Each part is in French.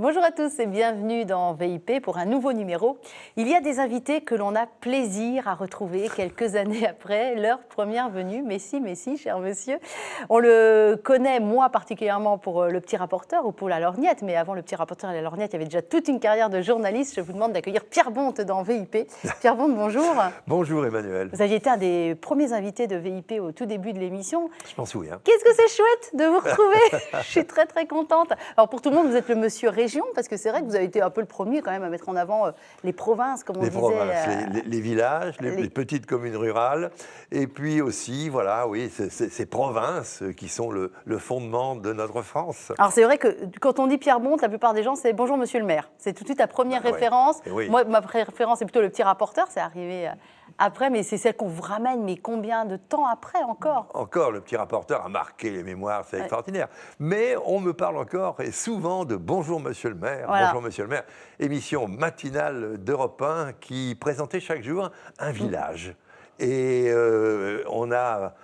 Bonjour à tous et bienvenue dans VIP pour un nouveau numéro. Il y a des invités que l'on a plaisir à retrouver quelques années après leur première venue. Mais si, cher monsieur. On le connaît, moi particulièrement, pour Le Petit Rapporteur ou pour La Lorgnette. Mais avant Le Petit Rapporteur et La Lorgnette, il y avait déjà toute une carrière de journaliste. Je vous demande d'accueillir Pierre Bonte dans VIP. Pierre Bonte, bonjour. Bonjour Emmanuel. Vous aviez été un des premiers invités de VIP au tout début de l'émission. Je m'en souviens. Qu'est-ce que c'est chouette de vous retrouver. Je suis très contente. Alors pour tout le monde, vous êtes le monsieur région, parce que c'est vrai que vous avez été un peu le premier quand même à mettre en avant les provinces, comme on disait. Les villages, les petites communes rurales, et puis aussi, voilà, oui, ces provinces qui sont le fondement de notre France. Alors c'est vrai que quand on dit Pierre Bonte, la plupart des gens, c'est bonjour monsieur le maire. C'est tout de suite la première référence. Oui. Moi, ma référence, c'est plutôt Le Petit Rapporteur, c'est arrivé après, mais c'est celle qu'on vous ramène, mais combien de temps après encore? Encore, Le Petit Rapporteur a marqué les mémoires, c'est extraordinaire. Mais on me parle encore, et souvent, de Bonjour Monsieur le maire, voilà. Bonjour Monsieur le maire, émission matinale d'Europe 1 qui présentait chaque jour un village. Et on a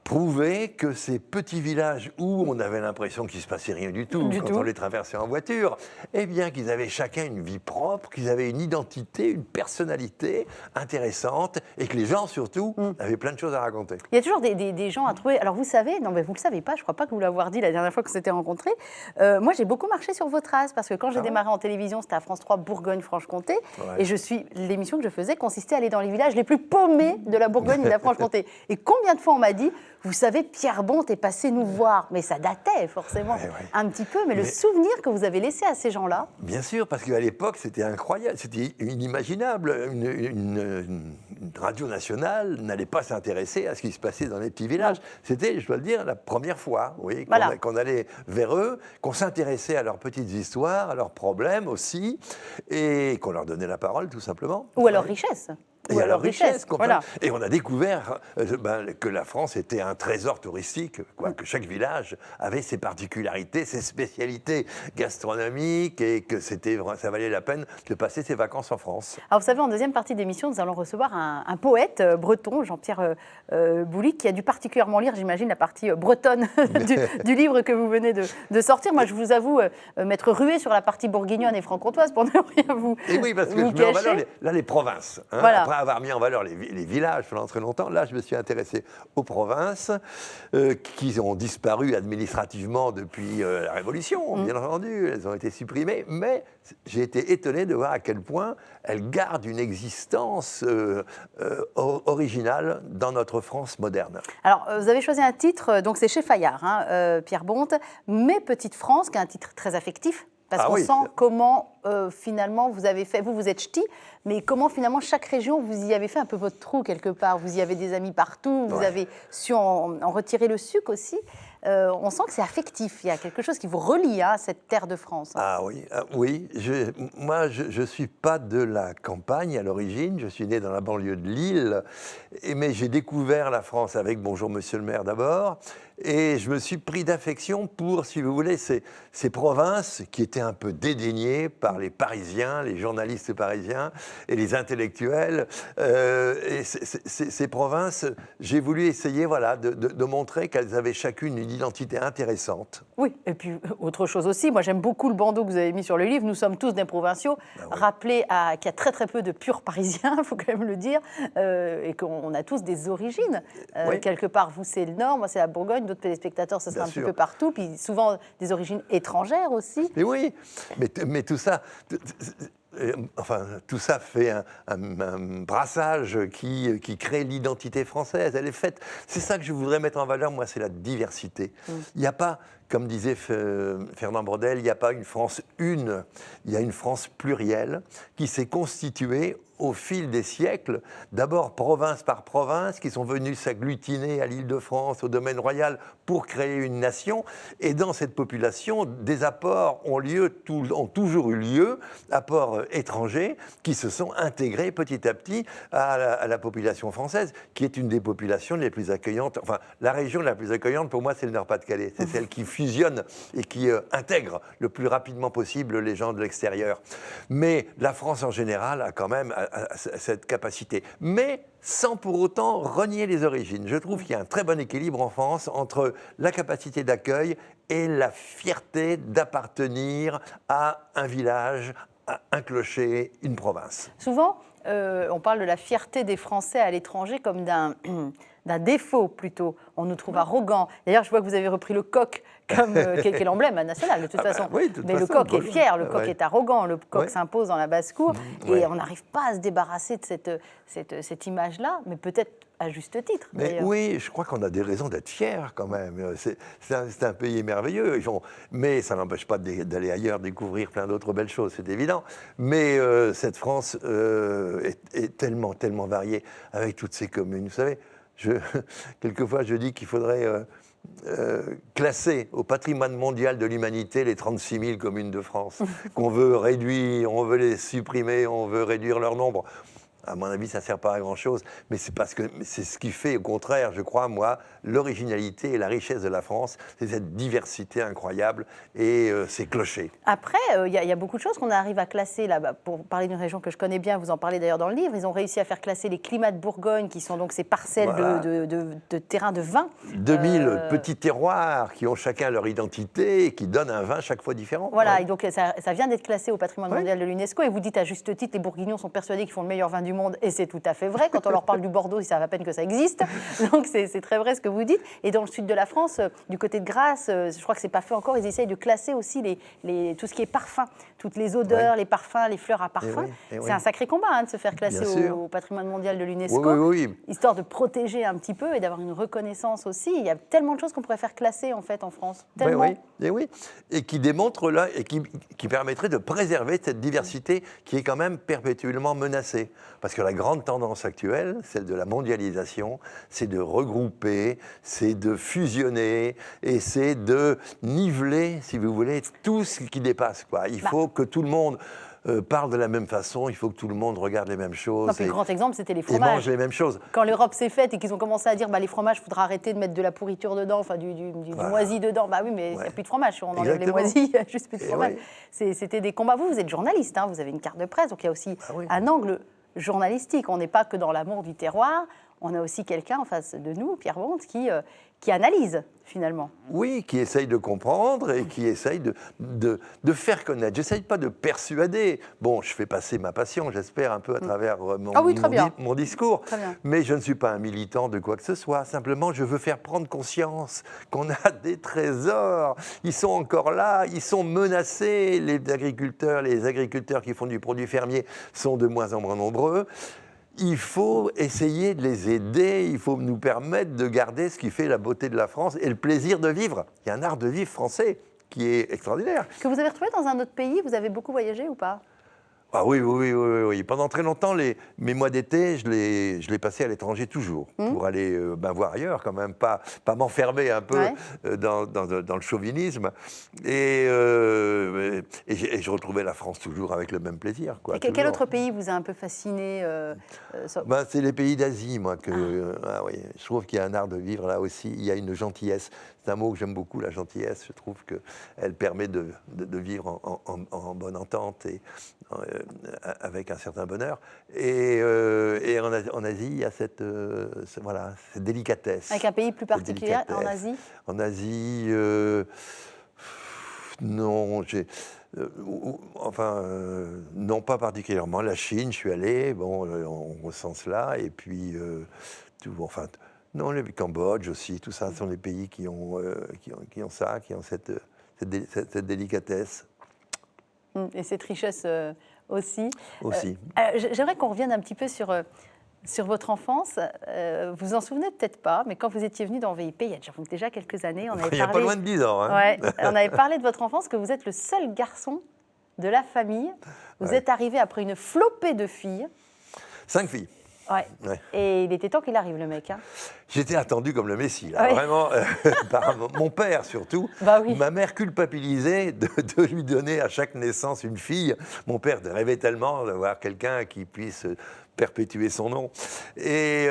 prouvé que ces petits villages où on avait l'impression qu'il ne se passait rien du tout on les traversait en voiture, eh bien qu'ils avaient chacun une vie propre, qu'ils avaient une identité, une personnalité intéressante et que les gens surtout avaient plein de choses à raconter. Il y a toujours des gens à trouver. Alors vous savez, non mais vous ne le savez pas, je ne crois pas que vous l'avoir dit la dernière fois que vous s'était rencontrés. Moi j'ai beaucoup marché sur vos traces parce que quand j'ai démarré en télévision, c'était à France 3 Bourgogne-Franche-Comté et l'émission que je faisais consistait à aller dans les villages les plus paumés de la Bourgogne et de la Franche-Comté. Et combien de fois on m'a dit, vous savez, Pierre Bonte est passé nous voir. Mais ça datait forcément un petit peu. Mais le souvenir que vous avez laissé à ces gens-là. Bien sûr, parce qu'à l'époque, c'était incroyable, c'était inimaginable. Une radio nationale n'allait pas s'intéresser à ce qui se passait dans les petits villages. C'était, je dois le dire, la première fois qu'on allait vers eux, qu'on s'intéressait à leurs petites histoires, à leurs problèmes aussi, et qu'on leur donnait la parole, tout simplement. Ou à leur richesse. Et à leur richesse. Voilà. Et on a découvert que la France était un trésor touristique, que chaque village avait ses particularités, ses spécialités gastronomiques et que ça valait la peine de passer ses vacances en France. Alors vous savez, en deuxième partie d'émission, nous allons recevoir un poète breton, Jean-Pierre Boulic, qui a dû particulièrement lire, j'imagine, la partie bretonne du livre que vous venez de sortir. Moi, je vous avoue m'être ruée sur la partie bourguignonne et franc-comtoise pour ne rien vous cacher. Et oui, parce que je mets en valeur les provinces. Voilà. Après avoir mis en valeur les villages pendant très longtemps, là, je me suis intéressé aux provinces qui ont disparu administrativement depuis la Révolution, bien entendu. Elles ont été supprimées, mais j'ai été étonné de voir à quel point elles gardent une existence originale dans notre France moderne. Alors, vous avez choisi un titre, donc c'est chez Fayard, Pierre Bonte, « Mes petites France », qui est un titre très affectif. Parce qu'on sent comment, finalement, vous avez fait... Vous êtes ch'ti, mais comment, finalement, chaque région, vous y avez fait un peu votre trou, quelque part. Vous y avez des amis partout, vous avez su en retirer le suc aussi. On sent que c'est affectif. Il y a quelque chose qui vous relie à cette terre de France. Ah oui. Moi, je ne suis pas de la campagne à l'origine. Je suis né dans la banlieue de Lille. Mais j'ai découvert la France avec Bonjour Monsieur le maire d'abord. Et je me suis pris d'affection pour, si vous voulez, ces provinces qui étaient un peu dédaignées par les Parisiens, les journalistes parisiens et les intellectuels. Et ces provinces, j'ai voulu essayer de montrer qu'elles avaient chacune une identité intéressante. Oui, et puis autre chose aussi, moi j'aime beaucoup le bandeau que vous avez mis sur le livre, nous sommes tous des provinciaux, rappelez qu'il y a très peu de purs Parisiens, il faut quand même le dire, et qu'on a tous des origines. Quelque part, vous c'est le Nord, moi c'est la Bourgogne, d'autres téléspectateurs, ça sera un petit peu partout, puis souvent des origines étrangères aussi. Mais oui, mais tout ça... tout ça fait un brassage qui crée l'identité française. Elle est faite. C'est ça que je voudrais mettre en valeur, moi, c'est la diversité. Il n'y a pas, comme disait Fernand Braudel, il n'y a pas une France une, il y a une France plurielle qui s'est constituée au fil des siècles, d'abord province par province, qui sont venus s'agglutiner à l'Île-de-France, au domaine royal, pour créer une nation. Et dans cette population, des apports ont toujours eu lieu, apports étrangers, qui se sont intégrés petit à petit à la population française, qui est une des populations les plus accueillantes. Enfin, la région la plus accueillante, pour moi, c'est le Nord-Pas-de-Calais. C'est celle qui fusionne et qui intègre le plus rapidement possible les gens de l'extérieur. Mais la France, en général, a quand même à cette capacité. Mais sans pour autant renier les origines. Je trouve qu'il y a un très bon équilibre en France entre la capacité d'accueil et la fierté d'appartenir à un village, à un clocher, une province. Souvent, on parle de la fierté des Français à l'étranger comme d'un défaut plutôt. On nous trouve arrogants. D'ailleurs, je vois que vous avez repris le coq comme qui est l'emblème national de toute façon. Oui, Mais le coq est fier, le coq est arrogant, le coq s'impose dans la basse-cour. Et on n'arrive pas à se débarrasser de cette image-là, mais peut-être à juste titre. Mais oui, je crois qu'on a des raisons d'être fiers quand même. C'est un pays merveilleux. Mais ça n'empêche pas d'aller ailleurs, découvrir plein d'autres belles choses, c'est évident. Mais cette France est tellement, tellement variée avec toutes ces communes. Vous savez, quelquefois je dis qu'il faudrait classer au patrimoine mondial de l'humanité les 36 000 communes de France, qu'on veut réduire, on veut les supprimer, on veut réduire leur nombre. À mon avis, ça ne sert pas à grand-chose, mais c'est parce que c'est ce qui fait, au contraire, je crois, moi, l'originalité et la richesse de la France, c'est cette diversité incroyable et ces clochers. Après, il y a beaucoup de choses qu'on arrive à classer. Là, pour parler d'une région que je connais bien, vous en parlez d'ailleurs dans le livre, ils ont réussi à faire classer les climats de Bourgogne, qui sont donc ces parcelles de terrain de vin. 2000 petits terroirs qui ont chacun leur identité et qui donnent un vin chaque fois différent. Voilà, et donc ça vient d'être classé au patrimoine mondial de l'UNESCO, et vous dites à juste titre, les Bourguignons sont persuadés qu'ils font le meilleur vin du monde, et c'est tout à fait vrai. Quand on leur parle du Bordeaux, ils savent à peine que ça existe. Donc c'est très vrai ce que vous dites. Et dans le sud de la France, du côté de Grasse, je crois que c'est pas fait encore, ils essayent de classer aussi tout ce qui est parfum, toutes les odeurs, les parfums, les fleurs à parfum. C'est un sacré combat de se faire classer au patrimoine mondial de l'UNESCO, histoire de protéger un petit peu et d'avoir une reconnaissance aussi. Il y a tellement de choses qu'on pourrait faire classer en fait en France. Tellement. Et qui démontrent là, et qui permettrait de préserver cette diversité qui est quand même perpétuellement menacée. Parce que la grande tendance actuelle, celle de la mondialisation, c'est de regrouper, c'est de fusionner et c'est de niveler, si vous voulez, tout ce qui dépasse, quoi. Il faut que tout le monde parle de la même façon, il faut que tout le monde regarde les mêmes choses. Le grand exemple, c'était les fromages. Et mange les mêmes choses. Quand l'Europe s'est faite et qu'ils ont commencé à dire les fromages, il faudra arrêter de mettre de la pourriture dedans, enfin du moisi dedans. Bah oui, mais il n'y a plus de fromage. On enlève les moisis, il n'y a juste plus de fromage. C'était des combats. Vous êtes journaliste, vous avez une carte de presse, donc il y a aussi un angle journalistique. On n'est pas que dans l'amour du terroir. On a aussi quelqu'un en face de nous, Pierre Bonte, qui analyse, finalement. Oui, qui essaye de comprendre et qui essaye de faire connaître. J'essaye pas de persuader. Bon, je fais passer ma passion, j'espère, un peu à travers mon discours. Mais je ne suis pas un militant de quoi que ce soit. Simplement, je veux faire prendre conscience qu'on a des trésors. Ils sont encore là, ils sont menacés. Les agriculteurs qui font du produit fermier sont de moins en moins nombreux. Il faut essayer de les aider, il faut nous permettre de garder ce qui fait la beauté de la France et le plaisir de vivre. Il y a un art de vivre français qui est extraordinaire. Que vous avez retrouvé dans un autre pays, vous avez beaucoup voyagé ou pas ? Ah oui. Pendant très longtemps, mes mois d'été, je les passais à l'étranger toujours, pour aller voir ailleurs, quand même, pas m'enfermer un peu dans le chauvinisme. Et je retrouvais la France toujours avec le même plaisir. Quoi, quel autre pays vous a un peu fasciné c'est les pays d'Asie, moi. Je trouve qu'il y a un art de vivre là aussi. Il y a une gentillesse. C'est un mot que j'aime beaucoup, la gentillesse. Je trouve qu'elle permet de vivre en bonne entente et avec un certain bonheur. Et en Asie, il y a cette délicatesse. Avec un pays plus particulier en Asie ? En Asie, non, non, pas particulièrement. La Chine, je suis allé, on ressent cela, et puis non, le Cambodge aussi, tout ça sont des pays qui ont ça, qui ont cette délicatesse. Et cette richesse aussi. Aussi. J'aimerais qu'on revienne un petit peu sur votre enfance. Vous en souvenez peut-être pas, mais quand vous étiez venu dans VIP, il y a déjà quelques années, il n'y a pas loin de 10 ans. On avait parlé de votre enfance, que vous êtes le seul garçon de la famille. Vous êtes arrivé après une flopée de filles. 5 filles. Ouais. Et il était temps qu'il arrive, le mec. J'étais attendu comme le Messie, là, vraiment, par mon père surtout. Ma mère culpabilisée de lui donner à chaque naissance une fille. Mon père rêvait tellement d'avoir quelqu'un qui puisse perpétuer son nom. Et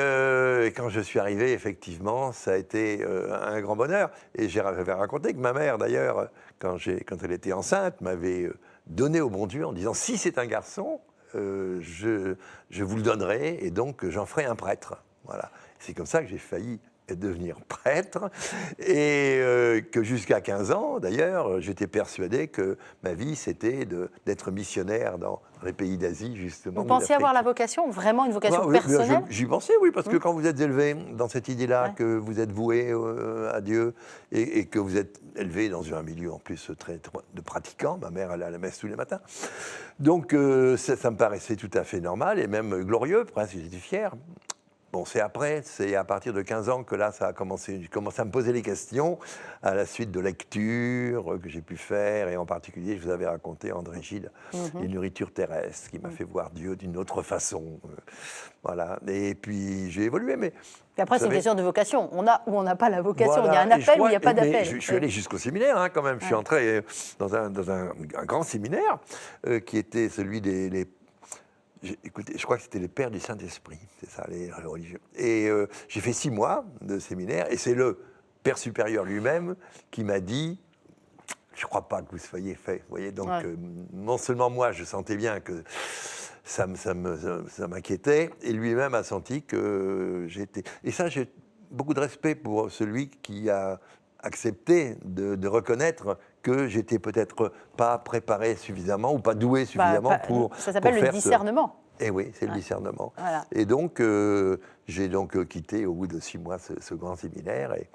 quand je suis arrivé, effectivement, ça a été un grand bonheur. Et j'avais raconté que ma mère, d'ailleurs, quand elle était enceinte, m'avait donné au bon Dieu en disant « si c'est un garçon », je vous le donnerai, et donc j'en ferai un prêtre. Voilà. C'est comme ça que j'ai failli devenir prêtre, et que jusqu'à 15 ans, d'ailleurs, j'étais persuadé que ma vie, c'était d'être missionnaire dans les pays d'Asie, justement. Vous pensiez avoir la vocation, vraiment une vocation personnelle? J'y pensais, oui, parce que quand vous êtes élevé dans cette idée-là, que vous êtes voué à Dieu, et que vous êtes élevé dans un milieu en plus très de pratiquants, ma mère allait à la messe tous les matins, donc ça me paraissait tout à fait normal, et même glorieux, presque, j'étais fier. Bon, c'est à partir de 15 ans que là, ça a commencé. J'ai commencé à me poser les questions à la suite de lectures que j'ai pu faire. Et en particulier, je vous avais raconté, André Gide, Les nourritures terrestres, qui m'a fait voir Dieu d'une autre façon. Voilà. Et puis, j'ai évolué. Mais et après, c'est une question de vocation. On a ou on n'a pas la vocation. Voilà. Il y a un appel ou il n'y a pas d'appel. Je suis allé jusqu'au séminaire, quand même. Je suis entré dans un grand séminaire qui était celui des écoutez, je crois que c'était les pères du Saint-Esprit, c'est ça, les religieux. Et j'ai fait 6 mois de séminaire, et c'est le père supérieur lui-même qui m'a dit, je ne crois pas que vous soyez fait. Vous voyez, donc non seulement moi, je sentais bien que ça m'inquiétait, et lui-même a senti que j'étais... Et ça, j'ai beaucoup de respect pour celui qui a accepté de reconnaître que j'étais peut-être pas préparé suffisamment ou pas doué suffisamment pour... Ça s'appelle le discernement. Eh oui, c'est le discernement. Voilà. Et donc, j'ai donc quitté au bout de 6 mois ce grand séminaire, et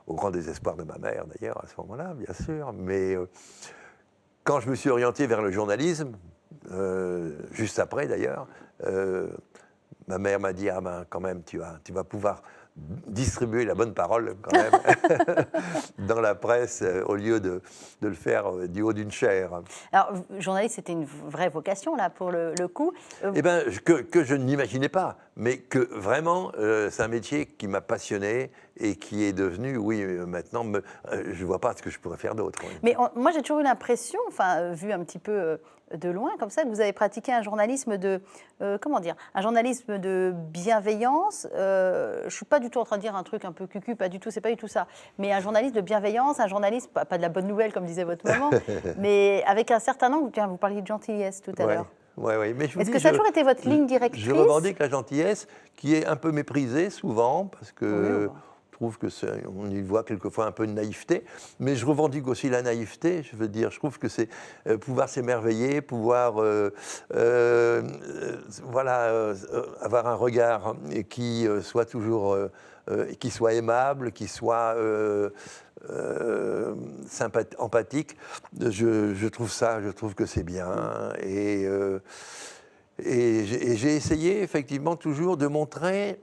au grand désespoir de ma mère d'ailleurs à ce moment-là, bien sûr. Mais quand je me suis orienté vers le journalisme, juste après d'ailleurs, ma mère m'a dit « Ah ben quand même, tu vas pouvoir distribuer la bonne parole quand même dans la presse au lieu de le faire du haut d'une chaire. » Alors, journaliste, c'était une vraie vocation là pour le coup. Eh bien, que je n'imaginais pas, mais que vraiment, c'est un métier qui m'a passionné et qui est devenu, oui, maintenant, je ne vois pas ce que je pourrais faire d'autre. Oui. Mais moi, j'ai toujours eu l'impression, vu un petit peu de loin comme ça, que vous avez pratiqué un journalisme de, un journalisme de bienveillance. Je ne suis pas du tout en train de dire un truc un peu cucu, pas du tout, c'est pas du tout ça. Mais un journalisme de bienveillance, un journalisme, pas de la bonne nouvelle comme disait votre maman, mais avec un certain nombre, vous parliez de gentillesse tout à l'heure. Oui. Mais est-ce que ça a toujours été votre ligne directrice? Je revendique la gentillesse, qui est un peu méprisée souvent, parce que je trouve qu'on y voit quelquefois un peu de naïveté, mais je revendique aussi la naïveté. Je veux dire, je trouve que c'est pouvoir s'émerveiller, pouvoir avoir un regard qui soit toujours, qui soit aimable, qui soit empathique. Je trouve que c'est bien. Et j'ai essayé effectivement toujours de montrer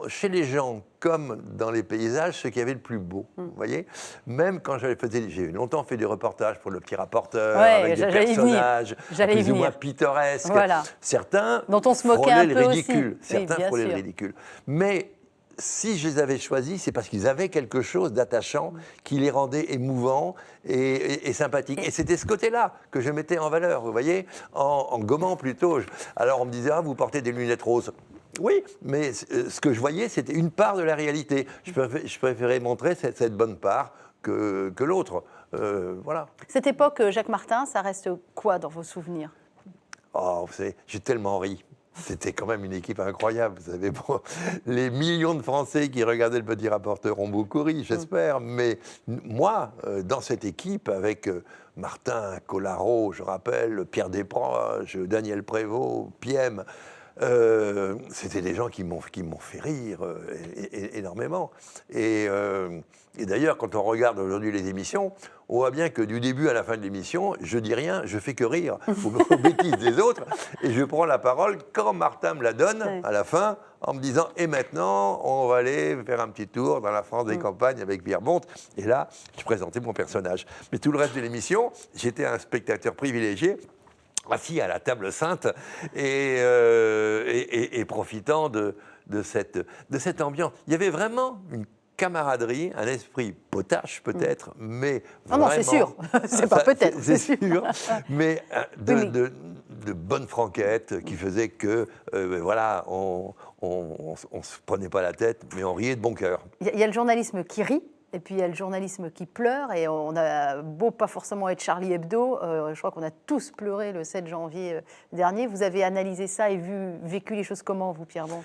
chez les gens comme dans les paysages ce qu'il y avait le plus beau. Vous voyez, même quand j'ai longtemps fait des reportages pour Le Petit Rapporteur, avec des personnages plus ou moins pittoresques. Voilà. Certains dont on se moquait un peu ridicule. Aussi. Certains frôlaient le ridicule. Mais si je les avais choisis, c'est parce qu'ils avaient quelque chose d'attachant qui les rendait émouvants et sympathiques. Et c'était ce côté-là que je mettais en valeur, vous voyez, en gommant plutôt. Alors on me disait, vous portez des lunettes roses. Oui, mais ce que je voyais, c'était une part de la réalité. Je préférais montrer cette bonne part que l'autre. Voilà. Cette époque, Jacques Martin, ça reste quoi dans vos souvenirs? Oh, vous savez, j'ai tellement ri. C'était quand même une équipe incroyable, vous savez. Bon, les millions de Français qui regardaient Le Petit Rapporteur ont beaucoup ri, j'espère. Mais moi, dans cette équipe, avec Martin Collaro, je rappelle, Pierre Desproges, Daniel Prévost, Piem, c'était des gens qui m'ont fait rire énormément. Et d'ailleurs, quand on regarde aujourd'hui les émissions, on voit bien que du début à la fin de l'émission, je dis rien, je fais que rire aux bêtises des autres, et je prends la parole quand Martin me la donne à la fin, en me disant « Et maintenant, on va aller faire un petit tour dans la France des campagnes avec Pierre Bonte ». Et là, je présentais mon personnage. Mais tout le reste de l'émission, j'étais un spectateur privilégié, assis à la table sainte et profitant de cette ambiance. Il y avait vraiment une camaraderie, un esprit potache peut-être, mais vraiment... Non, c'est sûr, c'est pas peut-être, c'est sûr, mais de bonnes franquettes qui faisaient que, voilà, on se prenait pas la tête, mais on riait de bon cœur. Il y a le journalisme qui rit, Et puis il y a le journalisme qui pleure, et on a beau pas forcément être Charlie Hebdo, je crois qu'on a tous pleuré le 7 janvier dernier. Vous avez analysé ça et vécu les choses comment, vous, Pierre Bonte?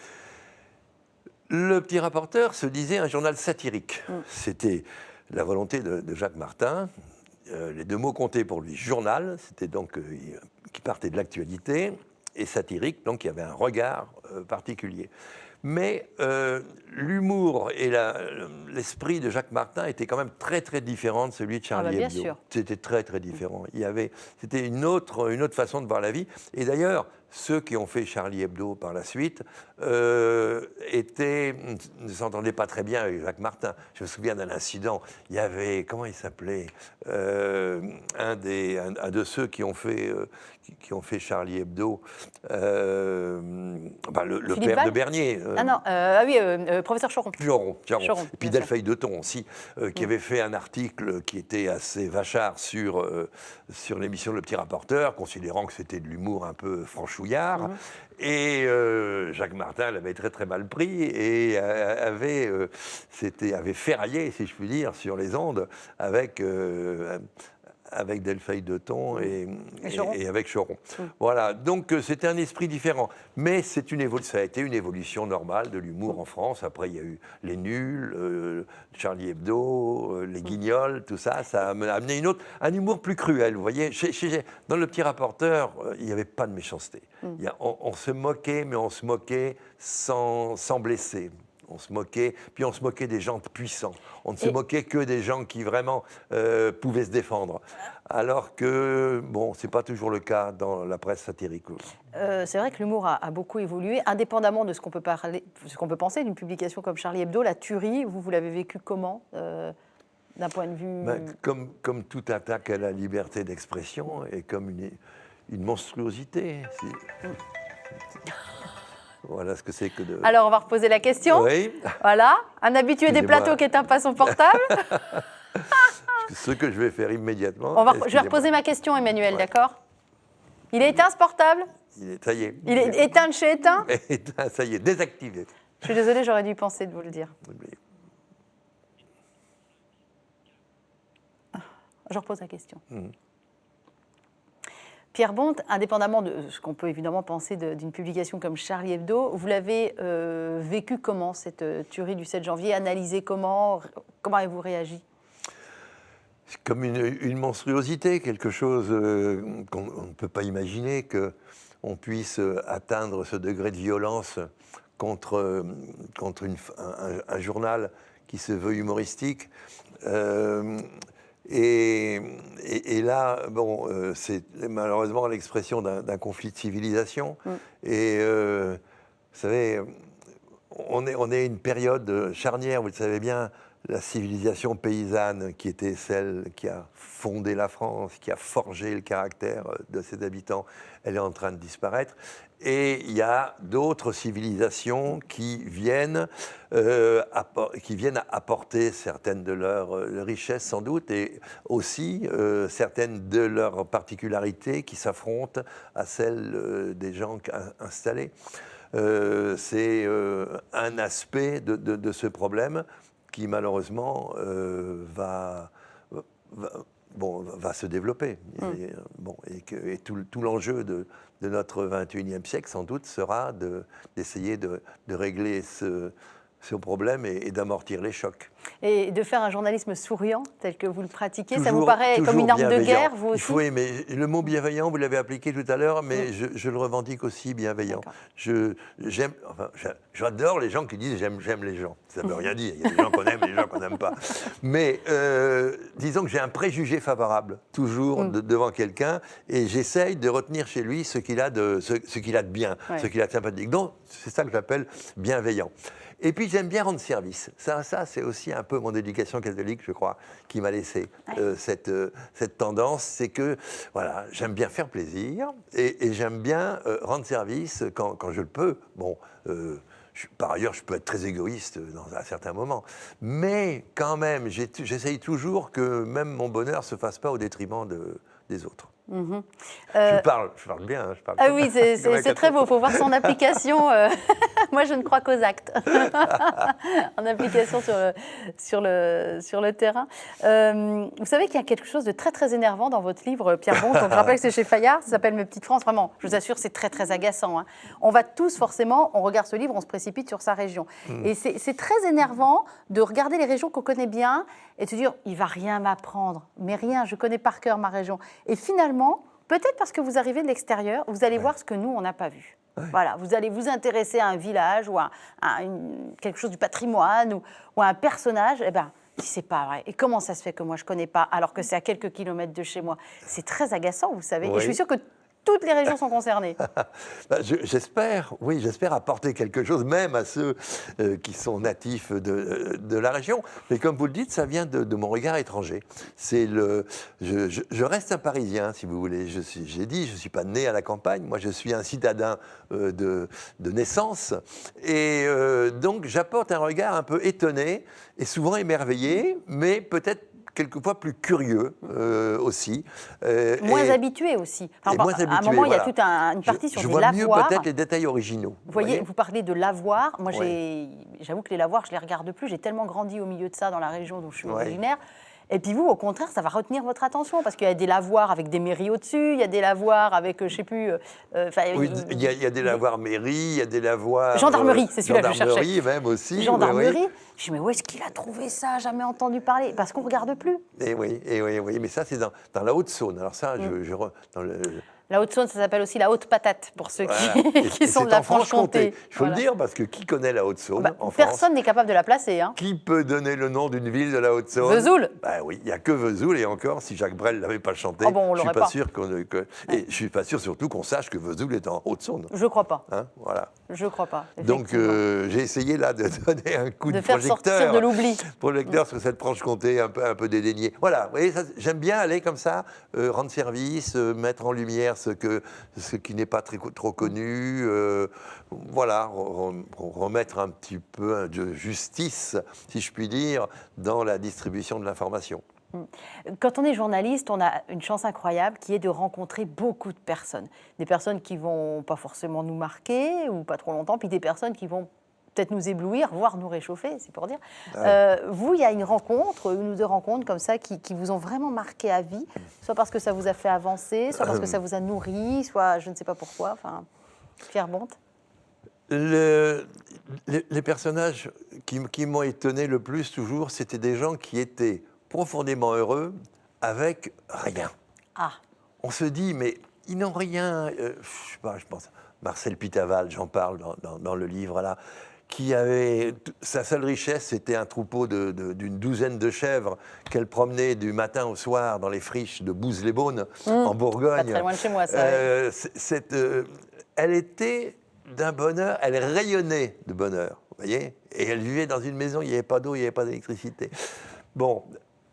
Le Petit Rapporteur se disait un journal satirique. C'était la volonté de Jacques Martin. Les deux mots comptaient pour lui. Journal, c'était donc qui partait de l'actualité, et satirique, donc il y avait un regard particulier. Mais l'humour et l'esprit de Jacques Martin étaient quand même très très différents de celui de Charlie bien Hebdo. sûr. C'était très très différent. C'était une autre façon de voir la vie. Et d'ailleurs, ceux qui ont fait Charlie Hebdo par la suite ne s'entendaient pas très bien avec Jacques Martin. Je me souviens d'un incident. Il y avait, comment il s'appelait, un de ceux qui ont fait Charlie Hebdo, le père Val de Bernier. Professeur Choron. Choron. Et puis bien Delfeille de Thon aussi, qui avait fait un article qui était assez vachard sur l'émission Le Petit Rapporteur, considérant que c'était de l'humour un peu franchouillard. Et Jacques Martin l'avait très très mal pris et avait ferraillé, si je puis dire, sur les ondes avec Delfeille de Thon et avec Choron. Voilà, donc c'était un esprit différent. Mais ça a été une évolution normale de l'humour en France. Après, il y a eu les nuls, Charlie Hebdo, les guignols, tout ça. Ça a amené un humour plus cruel. Vous voyez, dans Le Petit Rapporteur, il n'y avait pas de méchanceté. On se moquait, mais on se moquait sans blesser. On se moquait, puis on se moquait des gens puissants. On ne se moquait que des gens qui vraiment pouvaient se défendre. Alors que, bon, ce n'est pas toujours le cas dans la presse satirique. C'est vrai que l'humour a beaucoup évolué, indépendamment de ce qu'on peut penser d'une publication comme Charlie Hebdo. La tuerie, vous l'avez vécu comment, d'un point de vue... Comme toute attaque à la liberté d'expression, et comme une monstruosité. Voilà ce que c'est que de... Alors, on va reposer la question. Oui. Voilà. Un habitué des plateaux qui éteint pas son portable. Ce que je vais faire immédiatement. Je vais reposer ma question, Emmanuel, d'accord? Il est éteint, ce portable? Ça y est. Il est éteint de chez éteint? Éteint, ça y est, désactivé. Je suis désolée, j'aurais dû penser de vous le dire. Je repose la question. Pierre Bonte, indépendamment de ce qu'on peut évidemment penser d'une publication comme Charlie Hebdo, vous l'avez vécu comment, cette tuerie du 7 janvier? Analysé comment? Comment avez-vous réagi? C'est comme une monstruosité, quelque chose qu'on ne peut pas imaginer, qu'on puisse atteindre ce degré de violence contre un journal qui se veut humoristique. Et là, bon, c'est malheureusement l'expression d'un conflit de civilisation. Et vous savez, on est une période charnière, vous le savez bien. La civilisation paysanne, qui était celle qui a fondé la France, qui a forgé le caractère de ses habitants, elle est en train de disparaître. Et il y a d'autres civilisations qui viennent apporter certaines de leurs richesses, sans doute, et aussi certaines de leurs particularités qui s'affrontent à celles des gens installés. C'est un aspect de ce problème qui malheureusement va se développer. Et tout l'enjeu de notre 21e siècle, sans doute, sera d'essayer de régler ce problème et d'amortir les chocs. Et de faire un journalisme souriant, tel que vous le pratiquez, ça vous paraît comme une arme de guerre, vous aussi? Oui, mais le mot bienveillant, vous l'avez appliqué tout à l'heure, mais je le revendique aussi, bienveillant. J'adore les gens qui disent j'aime les gens. Ça ne veut rien dire, il y a des gens qu'on aime et des gens qu'on n'aime pas. Mais disons que j'ai un préjugé favorable, toujours devant quelqu'un, et j'essaye de retenir chez lui ce qu'il a de bien, ce qu'il a de sympathique. Donc, c'est ça que j'appelle bienveillant. Et puis j'aime bien rendre service. Ça c'est aussi un peu mon éducation catholique, je crois, qui m'a laissé cette tendance. C'est que voilà, j'aime bien faire plaisir et j'aime bien rendre service quand je le peux. Bon, par ailleurs, je peux être très égoïste dans un certain moment. Mais quand même, j'essaye toujours que même mon bonheur ne se fasse pas au détriment des autres. Je parle bien, hein, je parle Ah comme- oui, comme un c'est très beau, il faut voir son application. Moi, je ne crois qu'aux actes. En application sur le terrain. Vous savez qu'il y a quelque chose de très, très énervant dans votre livre, Pierre Bonte. Donc, je rappelle que c'est chez Fayard, ça s'appelle Mes petites France. Vraiment, je vous assure, c'est très, très agaçant. Hein. On va tous, forcément, on regarde ce livre, on se précipite sur sa région. Et c'est très énervant de regarder les régions qu'on connaît bien et de se dire, il ne va rien m'apprendre. Mais rien, je connais par cœur ma région. Et finalement, peut-être parce que vous arrivez de l'extérieur, vous allez voir ce que nous, on n'a pas vu. Voilà, vous allez vous intéresser à un village ou à quelque chose du patrimoine ou à un personnage, eh ben, c'est pas vrai. Et comment ça se fait que moi, je ne connais pas, alors que c'est à quelques kilomètres de chez moi? C'est très agaçant, vous savez. Oui. Et je suis sûre que toutes les régions sont concernées. Bah, j'espère apporter quelque chose, même à ceux qui sont natifs de la région. Mais comme vous le dites, ça vient de mon regard étranger. Je reste un Parisien, si vous voulez. J'ai dit, je ne suis pas né à la campagne. Moi, je suis un citadin de naissance. Et donc, j'apporte un regard un peu étonné et souvent émerveillé, mais peut-être quelquefois plus curieux aussi. Moins habitué aussi. Enfin, moins à un habitué, moment, il y a voilà. toute une partie sur je des vois mieux lavoirs. peut-être les détails originaux. Vous voyez, vous parlez de lavoirs. Moi, Ouais. j'avoue que les lavoirs, je ne les regarde plus. J'ai tellement grandi au milieu de ça dans la région dont je suis Ouais. originaire. Et puis vous, au contraire, ça va retenir votre attention parce qu'il y a des lavoirs avec des mairies au-dessus, il y a des lavoirs avec, je ne sais plus... Oui, il y a des lavoirs mairie, il y a des lavoirs... Gendarmerie, c'est celui-là que je cherchais. Gendarmerie même aussi. Gendarmerie. Oui. Je dis, mais où est-ce qu'il a trouvé ça? Jamais entendu parler. Parce qu'on ne regarde plus. Et oui, mais ça c'est dans la Haute-Saône. Alors ça, dans le... La Haute-Saône, ça s'appelle aussi la Haute Patate, pour ceux Voilà. qui sont de la Franche-Comté. Il faut Voilà. le dire, parce que qui connaît la Haute-Saône en France? Personne n'est capable de la placer. Hein. Qui peut donner le nom d'une ville de la Haute-Saône? Vesoul. Bah oui, il n'y a que Vesoul, et encore, si Jacques Brel ne l'avait pas chanté, Oh bon, on je ne suis l'aurait pas pas. sûr et je suis pas sûr surtout qu'on sache que Vesoul est en Haute-Saône. Je ne crois pas. Hein, voilà. Je ne crois pas. Donc j'ai essayé là de donner un coup de faire projecteur, sortir de l'oubli. Projecteur sur cette Franche-Comté un peu dédaignée. Voilà, vous voyez, j'aime bien aller comme ça, rendre service, mettre en lumière ce qui n'est pas trop connu, voilà, remettre un petit peu de justice, si je puis dire, dans la distribution de l'information. Quand on est journaliste, on a une chance incroyable qui est de rencontrer beaucoup de personnes. Des personnes qui vont pas forcément nous marquer ou pas trop longtemps, puis des personnes qui vont peut-être nous éblouir, voire nous réchauffer, c'est pour dire. Vous, il y a une ou deux rencontres comme ça qui vous ont vraiment marqué à vie, soit parce que ça vous a fait avancer, soit parce que ça vous a nourri, soit je ne sais pas pourquoi. Enfin, Pierre Bonte. Les personnages qui m'ont étonné le plus toujours, c'était des gens qui étaient profondément heureux avec rien. Ah. On se dit, mais ils n'ont rien. Je sais pas, je pense Marcel Pitaval, j'en parle dans le livre là, qui avait sa seule richesse, c'était un troupeau d'une douzaine de chèvres qu'elle promenait du matin au soir dans les friches de Bouz-les-Beaunes en Bourgogne. Pas très loin de chez moi, ça. Elle était d'un bonheur, elle rayonnait de bonheur, vous voyez. Et elle vivait dans une maison, il n'y avait pas d'eau, il n'y avait pas d'électricité. Bon,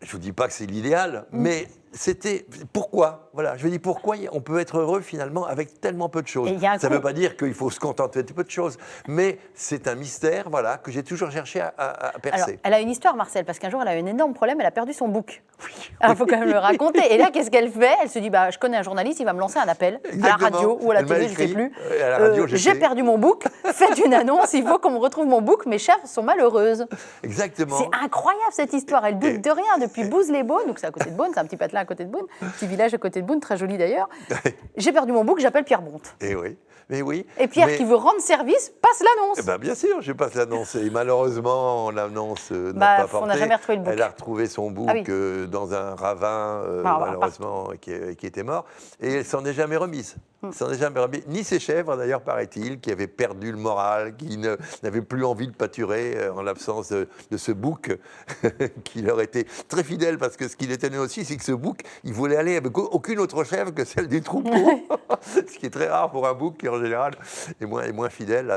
je ne vous dis pas que c'est l'idéal, mais c'était... Pourquoi? Voilà, je me dis pourquoi on peut être heureux finalement avec tellement peu de choses. Ça ne veut pas dire qu'il faut se contenter de peu de choses, mais c'est un mystère, voilà, que j'ai toujours cherché à percer. Alors, elle a une histoire, Marcel, parce qu'un jour, elle a eu un énorme problème, elle a perdu son bouc. Oui. Alors, il faut quand même le raconter. Et là, qu'est-ce qu'elle fait? Elle se dit, je connais un journaliste, il va me lancer un appel. Exactement. À la radio ou à la Elle m'a télé, je ne sais écrit, plus. à la radio, j'ai perdu mon bouc, faites une annonce, il faut qu'on me retrouve mon bouc, mes chèvres sont malheureuses. Exactement. C'est incroyable cette histoire, elle doute de rien depuis Bouz-les-Beaunes, donc c'est à côté de Beaune, c'est un petit patelin à côté de Beaune, petit village à côté de Beaune, très joli d'ailleurs. J'ai perdu mon bouc, j'appelle Pierre Bonte. Et oui, mais oui. Et Pierre, qui veut rendre service, passe l'annonce. Eh ben, bien sûr, je passe l'annonce. Et malheureusement, l'annonce n'a pas porté. On n'a jamais retrouvé le bouc. Elle a retrouvé son bouc dans un ravin, malheureusement, qui était mort. Et elle s'en est jamais remise. Ni ses chèvres, d'ailleurs, paraît-il, qui avaient perdu le moral, qui n'avaient plus envie de pâturer en l'absence de ce bouc, qui leur était très fidèle, parce que ce qui l'étonnait aussi, c'est que ce bouc, il voulait aller avec aucune autre chèvre que celle du troupeau. Ce qui est très rare pour un bouc qui, en général, est moins fidèle.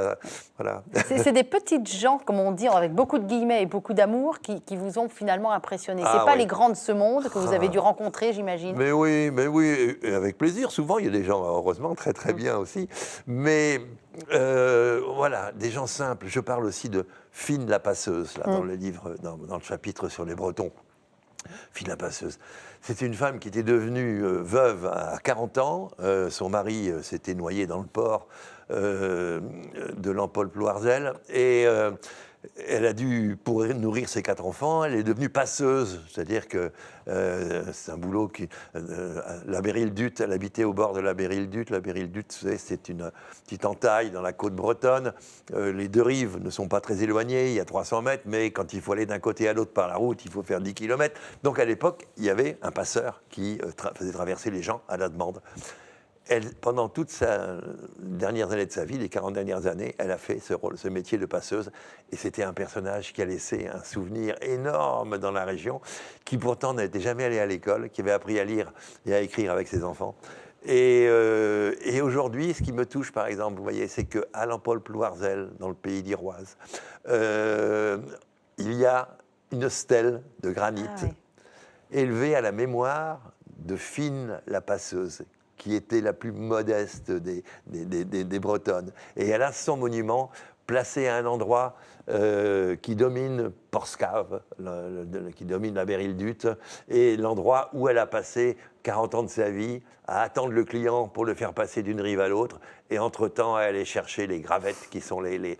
Voilà. C'est des petites gens, comme on dit, avec beaucoup de guillemets et beaucoup d'amour, qui vous ont finalement impressionné. C'est pas les grands de ce monde que vous avez dû rencontrer, j'imagine. Mais oui, et avec plaisir. Souvent, il y a des gens, heureusement, très très bien aussi. Mais voilà, des gens simples. Je parle aussi de Fine la passeuse, là, dans le livre, dans le chapitre sur les Bretons. Fille la passeuse. C'était une femme qui était devenue veuve à 40 ans. Son mari s'était noyé dans le port de l'Empole-Ploirzel. Et elle a dû, pour nourrir ses 4 enfants, elle est devenue passeuse. C'est-à-dire que c'est un boulot qui... la Béryl-Dut, elle habitait au bord de la Béryl-Dut. La Béryl-Dut, c'est une petite entaille dans la côte bretonne. Les 2 rives ne sont pas très éloignées, il y a 300 mètres, mais quand il faut aller d'un côté à l'autre par la route, il faut faire 10 km. Donc à l'époque, il y avait un passeur qui faisait traverser les gens à la demande. Elle, pendant toutes les dernières années de sa vie, les 40 dernières années, elle a fait ce métier de passeuse. Et c'était un personnage qui a laissé un souvenir énorme dans la région, qui pourtant n'était jamais allé à l'école, qui avait appris à lire et à écrire avec ses enfants. Et aujourd'hui, ce qui me touche, par exemple, vous voyez, c'est qu'à l'Empole-Ploirzel, dans le pays d'Iroise, il y a une stèle de granit élevée à la mémoire de Fine la passeuse, qui était la plus modeste des Bretonnes. Et elle a son monument placé à un endroit qui domine Portscave, qui domine la Béryl-Dut, et l'endroit où elle a passé 40 ans de sa vie à attendre le client pour le faire passer d'une rive à l'autre, et entre-temps à aller chercher les gravettes qui sont des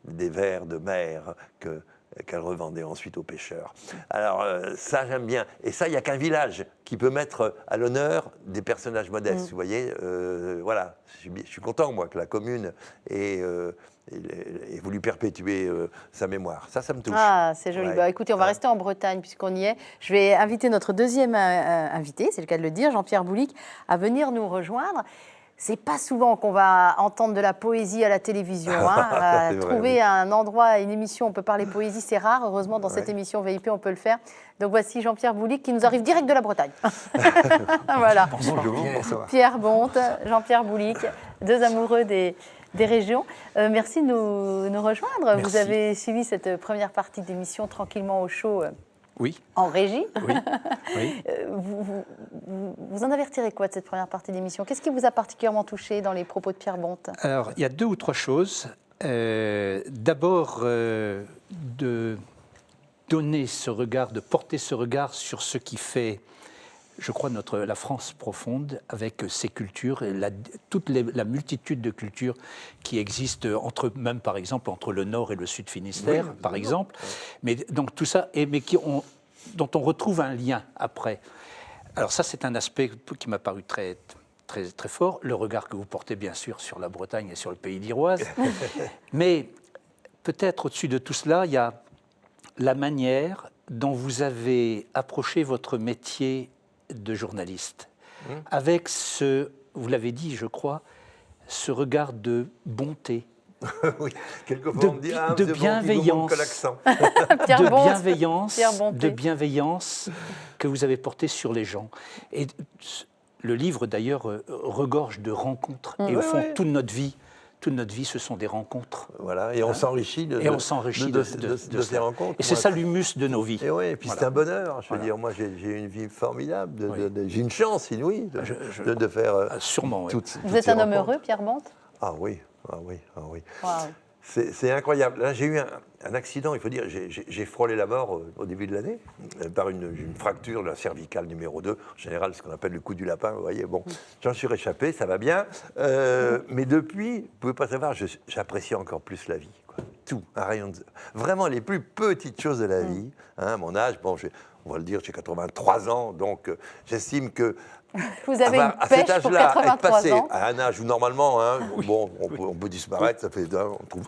vers de mer qu'elle revendait ensuite aux pêcheurs. Alors ça, j'aime bien. Et ça, il n'y a qu'un village qui peut mettre à l'honneur des personnages modestes. Vous voyez, voilà. Je suis content, moi, que la commune ait voulu perpétuer sa mémoire. Ça me touche. Ah, c'est joli. Ouais. Bah, écoutez, on va rester en Bretagne puisqu'on y est. Je vais inviter notre deuxième invité, c'est le cas de le dire, Jean-Pierre Boulic, à venir nous rejoindre. C'est pas souvent qu'on va entendre de la poésie à la télévision. Hein. Trouver un endroit, une émission où on peut parler poésie, c'est rare. Heureusement, dans cette émission VIP, on peut le faire. Donc voici Jean-Pierre Boulic qui nous arrive direct de la Bretagne. Voilà. Bonjour. Pierre Bonte, Jean-Pierre Boulic, 2 amoureux des régions. Merci de nous rejoindre. Merci. Vous avez suivi cette première partie d'émission tranquillement au chaud. Oui. En régie. Oui. Oui. Vous en avez retiré quoi de cette première partie d'émission? Qu'est-ce qui vous a particulièrement touché dans les propos de Pierre Bonte? Alors, il y a 2 ou 3 choses. D'abord, de donner ce regard, de porter ce regard sur ce qui fait, je crois, la France profonde, avec ses cultures, et la multitude de cultures qui existent même par exemple entre le Nord et le Sud Finistère, par exemple. Mais donc tout ça, dont on retrouve un lien après. Alors ça, c'est un aspect qui m'a paru très, très, très fort. Le regard que vous portez bien sûr sur la Bretagne et sur le pays d'Iroise. Mais peut-être au-dessus de tout cela, il y a la manière dont vous avez approché votre métier de journaliste, avec vous l'avez dit, je crois, ce regard de bonté, Oui, quelquefois on me dit de bienveillance, de bienveillance que vous avez porté sur les gens. Et le livre d'ailleurs regorge de rencontres. Et au fond, toute notre vie, ce sont des rencontres. Voilà, et on s'enrichit de ces rencontres. Et c'est ça l'humus de nos vies. Et oui, et puis c'est un bonheur. Je veux dire, moi, j'ai une vie formidable. J'ai une chance inouïe de faire sûrement, toutes Vous êtes un homme heureux, Pierre Bonte? Ah oui. Wow. C'est incroyable. Là, j'ai eu un accident, il faut dire. J'ai frôlé la mort au début de l'année par une fracture de la cervicale numéro 2. En général, ce qu'on appelle le coup du lapin. Vous voyez, bon, j'en suis réchappé, ça va bien. Mais depuis, vous ne pouvez pas savoir, j'apprécie encore plus la vie. Quoi. Tout, un rayon de... Vraiment, les plus petites choses de la vie. Hein, mon âge, bon, on va le dire, j'ai 83 ans, donc j'estime que vous avez une pêche à cet pour âge-là, 83 être passé ans. à un âge où normalement, hein, bon, on peut disparaître, ça fait,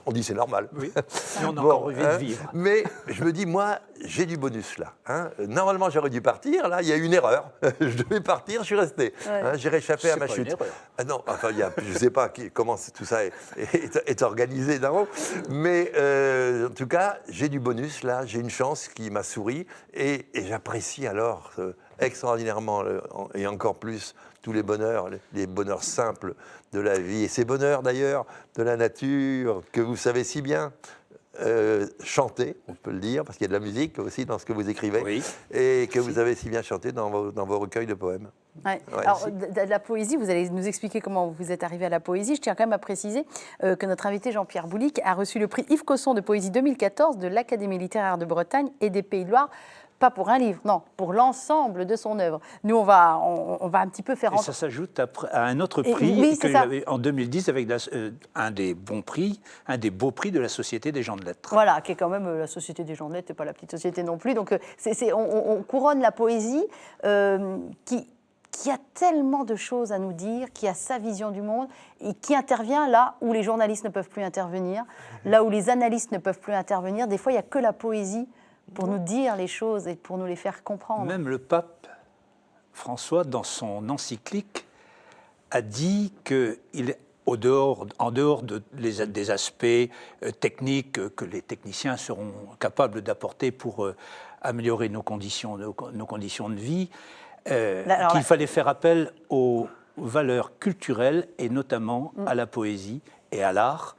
on dit c'est normal. Oui. Mais on a encore envie de vivre. Mais je me dis, moi, j'ai du bonus là. Hein. Normalement, j'aurais dû partir. Là, il y a eu une erreur. Je devais partir, je suis resté. Ouais. Hein, j'ai réchappé à ma chute. Ah non, enfin, je ne sais pas comment tout ça est organisé d'avant. Mais en tout cas, j'ai du bonus là. J'ai une chance qui m'a souri et j'apprécie alors extraordinairement et encore plus tous les bonheurs simples de la vie. Et ces bonheurs d'ailleurs de la nature que vous savez si bien chanter, on peut le dire, parce qu'il y a de la musique aussi dans ce que vous écrivez, oui. Et que vous avez si bien chanté dans vos recueils de poèmes. Ouais. Alors, de la poésie, vous allez nous expliquer comment vous êtes arrivé à la poésie. Je tiens quand même à préciser que notre invité Jean-Pierre Boulic a reçu le prix Yves Cosson de poésie 2014 de l'Académie littéraire de Bretagne et des Pays de Loire. pas pour un livre, non, pour l'ensemble de son œuvre. Nous, on va un petit peu faire... Et ça s'ajoute à un autre prix oui, qu'il avait en 2010 avec un des beaux prix de la Société des gens de lettres. Voilà, qui est quand même la Société des gens de lettres, et pas la petite société non plus. Donc, on couronne la poésie qui a tellement de choses à nous dire, qui a sa vision du monde, et qui intervient là où les journalistes ne peuvent plus intervenir, là où les analystes ne peuvent plus intervenir. Des fois, il n'y a que la poésie pour nous dire les choses et pour nous les faire comprendre. Même le pape François, dans son encyclique, a dit qu'il, en dehors des aspects techniques que les techniciens seront capables d'apporter pour améliorer nos conditions de vie, qu'il fallait faire appel aux valeurs culturelles et notamment à la poésie et à l'art,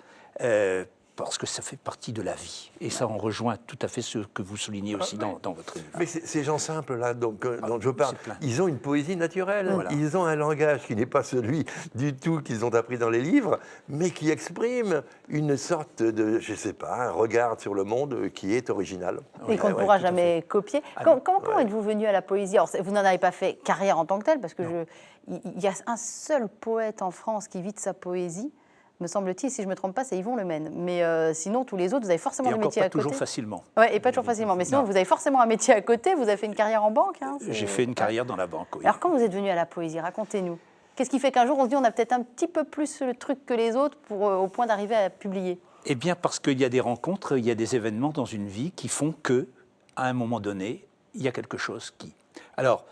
parce que ça fait partie de la vie. Et ça, on rejoint tout à fait ce que vous soulignez aussi dans votre livre. Mais ces gens simples, là, dont je parle, ils ont une poésie naturelle. Voilà. Ils ont un langage qui n'est pas celui du tout qu'ils ont appris dans les livres, mais qui exprime une sorte de, je ne sais pas, un regard sur le monde qui est original. Et qu'on ne pourra jamais copier. Comment êtes-vous venu à la poésie? Alors, vous n'en avez pas fait carrière en tant que telle, parce que il y a un seul poète en France qui vit de sa poésie, me semble-t-il, si je ne me trompe pas, c'est Yvon Le Maine. Mais sinon, tous les autres, vous avez forcément un métier à côté. Et pas toujours facilement. Oui, et pas toujours facilement. Mais sinon, vous avez forcément un métier à côté. Vous avez fait une carrière en banque. J'ai fait une carrière dans la banque, oui. Alors, quand vous êtes venu à la poésie, racontez-nous. Qu'est-ce qui fait qu'un jour, on se dit on a peut-être un petit peu plus le truc que les autres au point d'arriver à publier? Eh bien, parce qu'il y a des rencontres, il y a des événements dans une vie qui font que, à un moment donné, il y a quelque chose qui... Alors,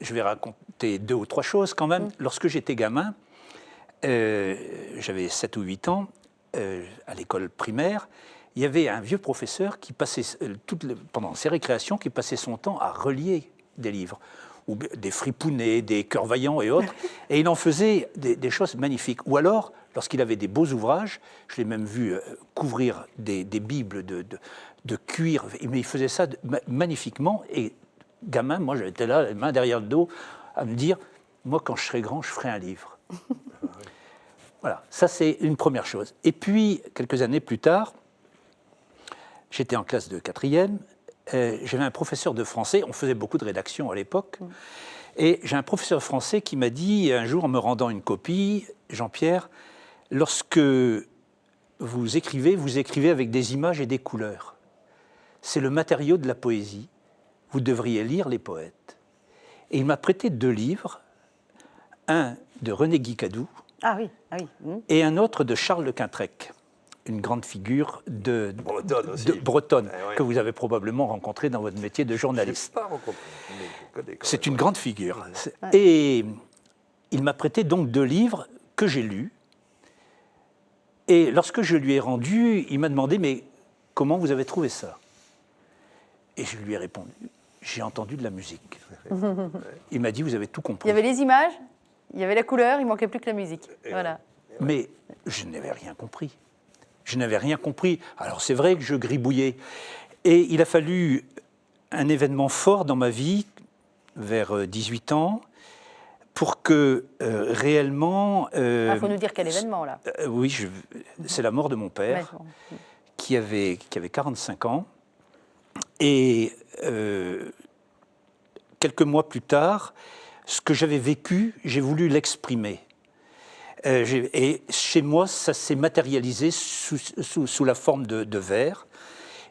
je vais raconter 2 ou 3 choses quand même. Lorsque j'étais gamin, j'avais 7 ou 8 ans, à l'école primaire, il y avait un vieux professeur qui passait, pendant ses récréations, qui passait son temps à relier des livres, ou des Fripounets, des Cœurs vaillants et autres, et il en faisait des choses magnifiques. Ou alors, lorsqu'il avait des beaux ouvrages, je l'ai même vu couvrir des bibles de cuir, mais il faisait ça magnifiquement, et gamin, moi j'étais là, les mains derrière le dos, à me dire, moi quand je serai grand, je ferai un livre. Voilà, ça c'est une première chose. Et puis, quelques années plus tard, j'étais en classe de 4e, j'avais un professeur de français, on faisait beaucoup de rédaction à l'époque, et j'ai un professeur de français qui m'a dit, un jour en me rendant une copie, Jean-Pierre, lorsque vous écrivez avec des images et des couleurs. C'est le matériau de la poésie. Vous devriez lire les poètes. Et il m'a prêté 2 livres, un de René Guicadou, et un autre de Charles de Quintrec, une grande figure bretonne que vous avez probablement rencontrée dans votre métier de journaliste. Je ne l'ai pas rencontré. C'est une grande figure. Ouais. Et il m'a prêté donc 2 livres que j'ai lus. Et lorsque je lui ai rendu, il m'a demandé « Mais comment vous avez trouvé ça ?» Et je lui ai répondu « J'ai entendu de la musique. » Il m'a dit « Vous avez tout compris. » Il y avait les images, il y avait la couleur, il ne manquait plus que la musique. Voilà. Mais je n'avais rien compris. Je n'avais rien compris. Alors c'est vrai que je gribouillais. Et il a fallu un événement fort dans ma vie, vers 18 ans, pour que réellement... Il faut nous dire quel événement, là. Oui, c'est la mort de mon père, qui avait 45 ans. Et quelques mois plus tard, ce que j'avais vécu, j'ai voulu l'exprimer. Et chez moi, ça s'est matérialisé sous la forme de vers.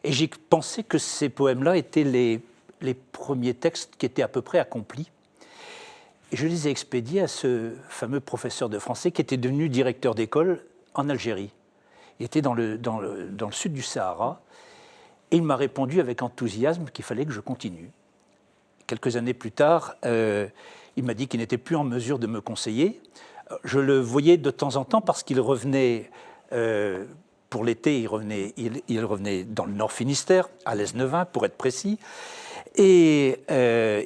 Et j'ai pensé que ces poèmes-là étaient les premiers textes qui étaient à peu près accomplis. Et je les ai expédiés à ce fameux professeur de français qui était devenu directeur d'école en Algérie. Il était dans le sud du Sahara. Et il m'a répondu avec enthousiasme qu'il fallait que je continue. Quelques années plus tard, il m'a dit qu'il n'était plus en mesure de me conseiller. Je le voyais de temps en temps parce qu'il revenait, pour l'été, il revenait dans le Nord Finistère, à l'Esnevin, pour être précis. Et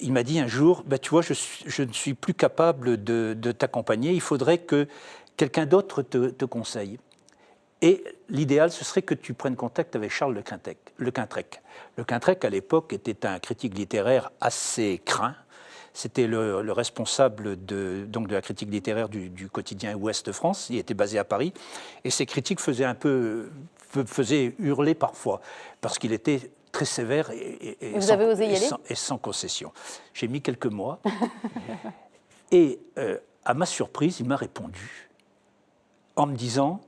il m'a dit un jour, bah, tu vois, je ne suis plus capable de t'accompagner, il faudrait que quelqu'un d'autre te conseille. Et l'idéal, ce serait que tu prennes contact avec Charles Le Quintrec. Le Quintrec, à l'époque, était un critique littéraire assez craint. C'était le responsable de la critique littéraire du quotidien Ouest de France. Il était basé à Paris. Et ses critiques faisaient hurler parfois, parce qu'il était très sévère Vous avez osé y aller ? et sans concession. J'ai mis quelques mois. Et à ma surprise, il m'a répondu en me disant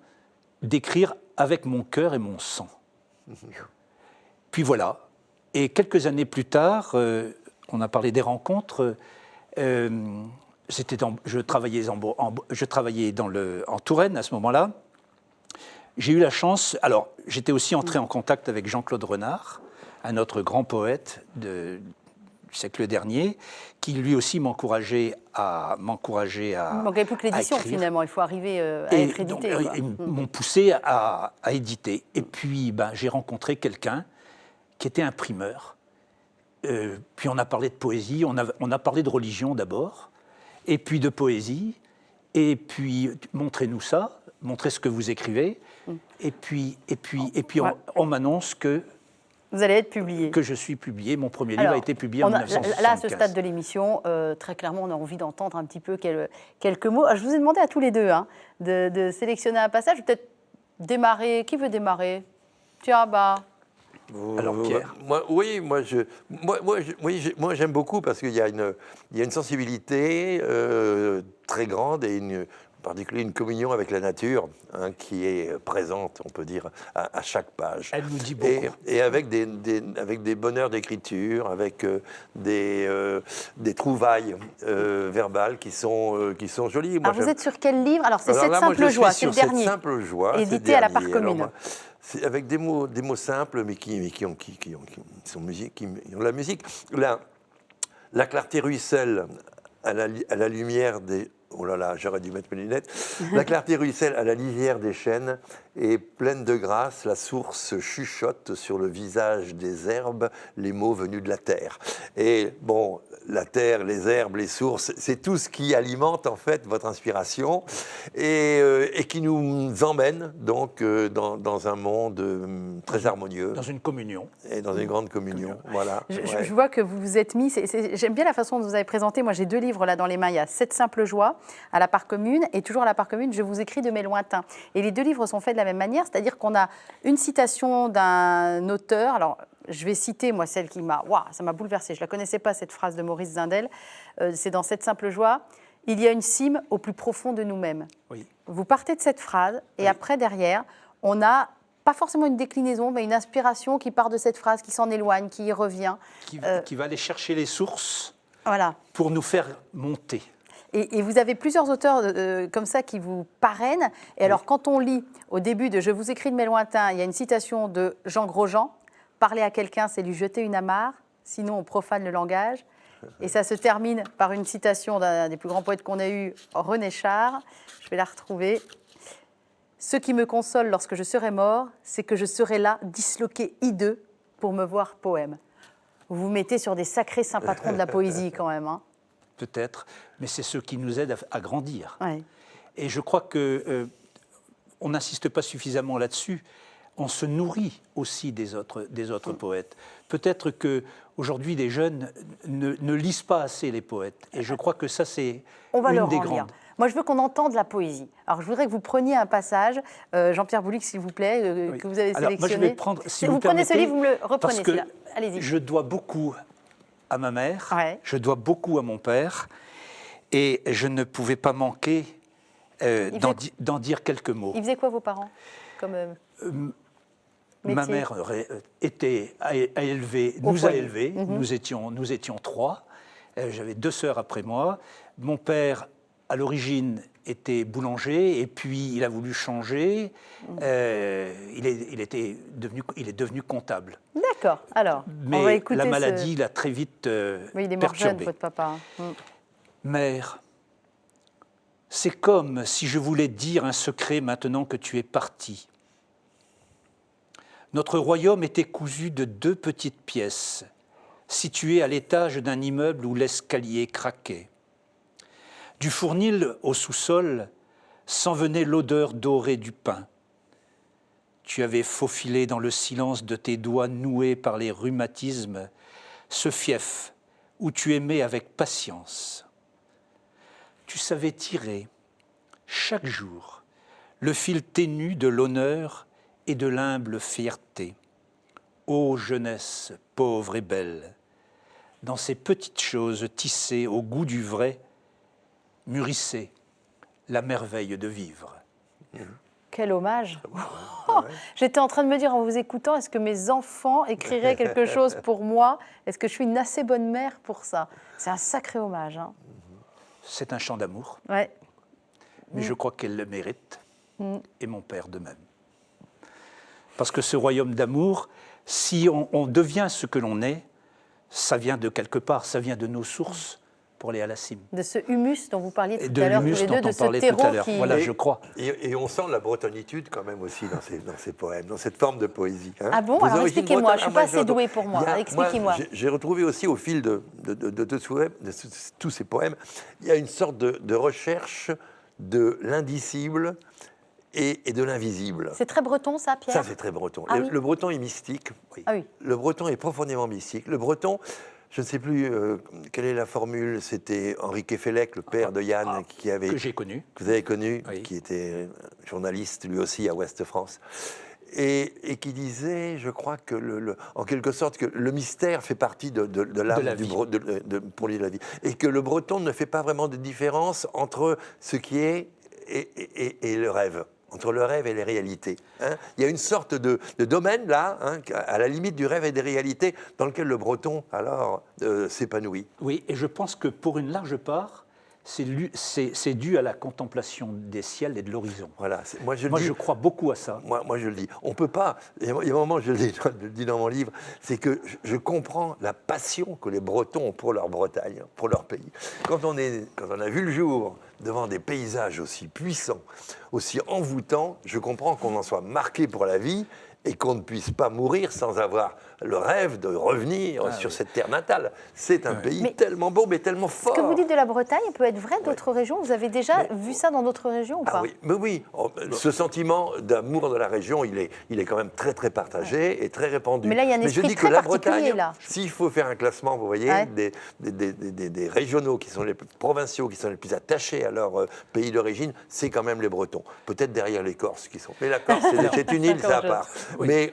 d'écrire avec mon cœur et mon sang. Puis voilà. Et quelques années plus tard, on a parlé des rencontres. Je travaillais en Touraine à ce moment-là. J'ai eu la chance. Alors, j'étais aussi entré en contact avec Jean-Claude Renard, un autre grand poète du siècle dernier, qui lui aussi m'encourageait à. Il ne manquait plus que l'édition, finalement. Il faut arriver à être édité. Ils m'ont poussé à éditer. Et puis, j'ai rencontré quelqu'un qui était imprimeur. Puis on a parlé de poésie, on a parlé de religion d'abord, et puis de poésie, et puis montrez-nous ça, montrez ce que vous écrivez, et puis on m'annonce que vous allez être publié. Que je suis publié. Mon premier livre a été publié en 1975. Là, à ce stade de l'émission, très clairement, on a envie d'entendre un petit peu quelques mots. Je vous ai demandé à tous les deux de sélectionner un passage. Peut-être démarrer. Qui veut démarrer ? Tiens, Alors Pierre. Moi j'aime beaucoup parce qu'il y a une sensibilité très grande et en particulier une communion avec la nature qui est présente, on peut dire, à chaque page. Elle nous dit beaucoup. Et avec des bonheurs d'écriture, avec des trouvailles verbales qui sont jolies. Alors vous êtes sur quel livre ? Alors c'est Cette simple joie, c'est le dernier. Cette simple joie, édité à la Part Commune. C'est avec des mots simples, mais qui ont la musique. La clarté ruisselle à la lumière des... Oh là là, j'aurais dû mettre mes lunettes. La clarté ruisselle à la lisière des chênes et pleine de grâce, la source chuchote sur le visage des herbes les mots venus de la terre. Et bon, la terre, les herbes, les sources, c'est tout ce qui alimente en fait votre inspiration et qui nous emmène donc dans un monde très harmonieux. Dans une communion. Et dans une grande communion, voilà. Je vois que vous vous êtes mis, j'aime bien la façon dont vous avez présenté. Moi j'ai 2 livres là dans les mains, il y a Cette simple joie à la Part Commune et toujours à la Part Commune, Je vous écris de mes lointains. Et les 2 livres sont faits de la même manière, c'est-à-dire qu'on a une citation d'un auteur. Alors, je vais citer, moi, celle qui m'a... Waouh, ça m'a bouleversée. Je ne la connaissais pas, cette phrase de Maurice Zindel. C'est dans Cette simple joie. « Il y a une cime au plus profond de nous-mêmes. » Oui. Vous partez de cette phrase et après, derrière, on a pas forcément une déclinaison, mais une inspiration qui part de cette phrase, qui s'en éloigne, qui y revient. Qui va aller chercher les sources pour nous faire monter. Et vous avez plusieurs auteurs comme ça qui vous parrainent. Et alors, quand on lit au début de « Je vous écris de mes lointains », il y a une citation de Jean Grosjean. « Parler à quelqu'un, c'est lui jeter une amarre, sinon on profane le langage. » Et ça se termine par une citation d'un des plus grands poètes qu'on a eu, René Char. Je vais la retrouver. « Ce qui me console lorsque je serai mort, c'est que je serai là, disloqué hideux, pour me voir poème. » Vous vous mettez sur des sacrés saints patrons de la poésie quand même, Peut-être, mais c'est ce qui nous aide à grandir. Ouais. Et je crois que on n'insiste pas suffisamment là-dessus. On se nourrit aussi des autres poètes. Peut-être que aujourd'hui, les jeunes ne lisent pas assez les poètes. Et je crois que ça, c'est une des grandes. Moi, je veux qu'on entende la poésie. Alors, je voudrais que vous preniez un passage, Jean-Pierre Boulic, s'il vous plaît, que vous avez sélectionné. Moi, je vais prendre, si vous prenez permettez, ce livre, vous me le reprenez. Parce que allez-y. Je dois beaucoup à ma mère, ouais. Je dois beaucoup à mon père, et je ne pouvais pas manquer d'en dire quelques mots. Ils faisaient quoi, vos parents comme, ma mère a élevé, nous a élevés, nous étions 3, j'avais 2 sœurs après moi. Mon père, à l'origine, était boulanger, et puis il a voulu changer, il est devenu comptable. D'accord, alors, mais on va écouter la maladie l'a très vite oui, il est mort perturbé. jeune, votre papa. Mère, c'est comme si je voulais dire un secret maintenant que tu es parti. Notre royaume était cousu de 2 petites pièces, situées à l'étage d'un immeuble où l'escalier craquait. Du fournil au sous-sol s'en venait l'odeur dorée du pain. Tu avais faufilé dans le silence de tes doigts noués par les rhumatismes ce fief où tu aimais avec patience. Tu savais tirer, chaque jour, le fil ténu de l'honneur et de l'humble fierté. ô jeunesse pauvre et belle, dans ces petites choses tissées au goût du vrai, mûrissez la merveille de vivre. Quel hommage. J'étais en train de me dire en vous écoutant, est-ce que mes enfants écriraient quelque chose pour moi? Est-ce que je suis une assez bonne mère pour ça? C'est un sacré hommage. Hein. C'est un chant d'amour, Ouais. mais je crois qu'elle le mérite, et mon père de même. Parce que ce royaume d'amour, si on devient ce que l'on est, ça vient de quelque part, ça vient de nos sources pour aller à la cime. De ce humus dont vous parliez Et tout de à l'heure, tous l'humus les dont deux, de on ce parlait tout terreau à l'heure. qui... Voilà, je crois. Et on sent la bretonitude quand même aussi dans ces poèmes, dans cette forme de poésie. Hein. Ah bon? Vos Alors origines expliquez-moi, bretonnes, je ne suis pas moi, assez j'adore. douée pour moi. Il y a- Expliquez-moi. J'ai retrouvé aussi au fil de tous ces poèmes, il y a une sorte de recherche de l'indicible et de l'invisible. C'est très breton, ça, Pierre? Ça, c'est très breton. Ah oui. Le breton est mystique. Oui. Ah oui. Le breton est profondément mystique. Le breton, je ne sais plus quelle est la formule, c'était Henri Kefelec, le père de Yann, Que j'ai connu. que vous avez connu, Oui. qui était journaliste lui aussi à Ouest France. Et qui disait, je crois que, en quelque sorte, que le mystère fait partie de l'âme la du vie. pour lui de la vie. Et que le breton ne fait pas vraiment de différence entre ce qui est et le rêve. Entre le rêve et les réalités. Hein. Il y a une sorte de domaine là, hein, à la limite du rêve et des réalités, dans lequel le breton, alors, s'épanouit. Oui, et je pense que pour une large part, c'est dû à la contemplation des ciels et de l'horizon. Voilà. Moi, je crois beaucoup à ça. Moi, je le dis. On peut pas. Il y a un moment, je le dis dans mon livre, c'est que je comprends la passion que les Bretons ont pour leur Bretagne, pour leur pays. Quand on a vu le jour devant des paysages aussi puissants, aussi envoûtants, je comprends qu'on en soit marqué pour la vie et qu'on ne puisse pas mourir sans avoir le rêve de revenir sur cette terre natale. C'est un pays tellement beau, mais tellement fort. Ce que vous dites de la Bretagne peut être vrai d'autres régions. Vous avez déjà vu ça dans d'autres régions ou pas? Ah oui, mais oui. Ce sentiment d'amour de la région, il est quand même très, très partagé et très répandu. Mais là, il y a un esprit je dis très que la particulier, Bretagne, là. s'il faut faire un classement, vous voyez, des régionaux qui sont les provinciaux, qui sont les plus attachés à leur pays d'origine, c'est quand même les Bretons. Peut-être derrière les Corses qui sont. Mais la Corse, c'est une île, ça à part. Oui. Mais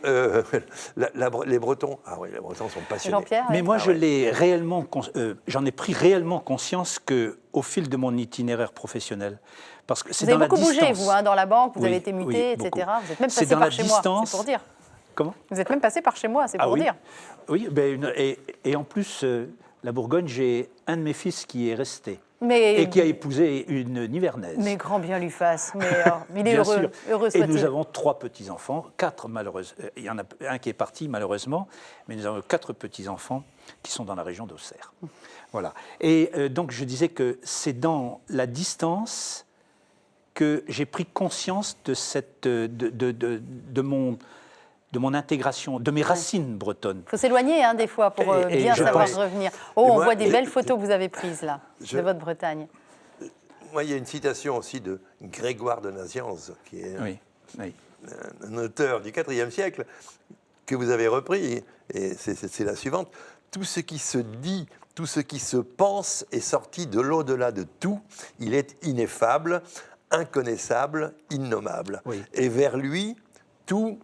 les Bretons, les Bretons sont passionnés. Jean-Pierre? Mais moi, j'en ai pris réellement conscience qu'au fil de mon itinéraire professionnel, parce que c'est Vous dans avez la beaucoup bougé, distance. vous, hein, dans la banque, vous Oui, avez été muté, oui, etc. beaucoup. Vous êtes même C'est passé dans la par chez moi, distance. c'est pour dire. Comment? Vous êtes même passé par chez moi, c'est pour oui. dire. Oui, et en plus, la Bourgogne, j'ai un de mes fils qui est resté. Mais, Et qui a épousé une Nivernaise. mais grand bien lui fasse. Mais il est Bien heureux, sûr. heureux Et soit-il. nous avons 3 petits-enfants, 4 malheureusement. Il y en a un qui est parti malheureusement, mais nous avons 4 petits-enfants qui sont dans la région d'Auxerre. Voilà. Et donc je disais que c'est dans la distance que j'ai pris conscience de mon intégration, de mes racines bretonnes. Il faut s'éloigner des fois pour Et bien je savoir pense- revenir. Et On moi- voit des belles photos que vous avez prises là, Je- de votre Bretagne. Moi, il y a une citation aussi de Grégoire de Nazianze, qui est Oui, oui. un auteur du IVe siècle, que vous avez repris, et c'est la suivante. Tout ce qui se dit, tout ce qui se pense est sorti de l'au-delà de tout. Il est ineffable, inconnaissable, innommable. Oui. Et vers lui, tout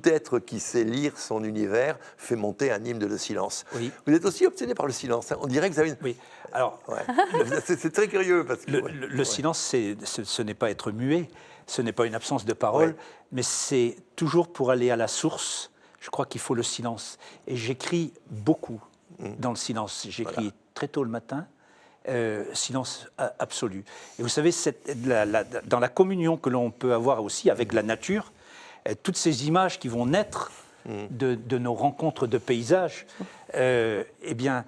être qui sait lire son univers fait monter un hymne de silence. Oui. Vous êtes aussi obsédé par le silence. Hein. On dirait que vous avez une... Oui. Alors, Ouais. C'est très curieux parce que... le silence, ce n'est pas être muet, ce n'est pas une absence de parole, Ouais. mais c'est toujours pour aller à la source. Je crois qu'il faut le silence. Et j'écris beaucoup dans le silence. J'écris très tôt le matin, silence absolu. Et vous savez, dans la communion que l'on peut avoir aussi avec la nature, toutes ces images qui vont naître de nos rencontres de paysages, eh bien,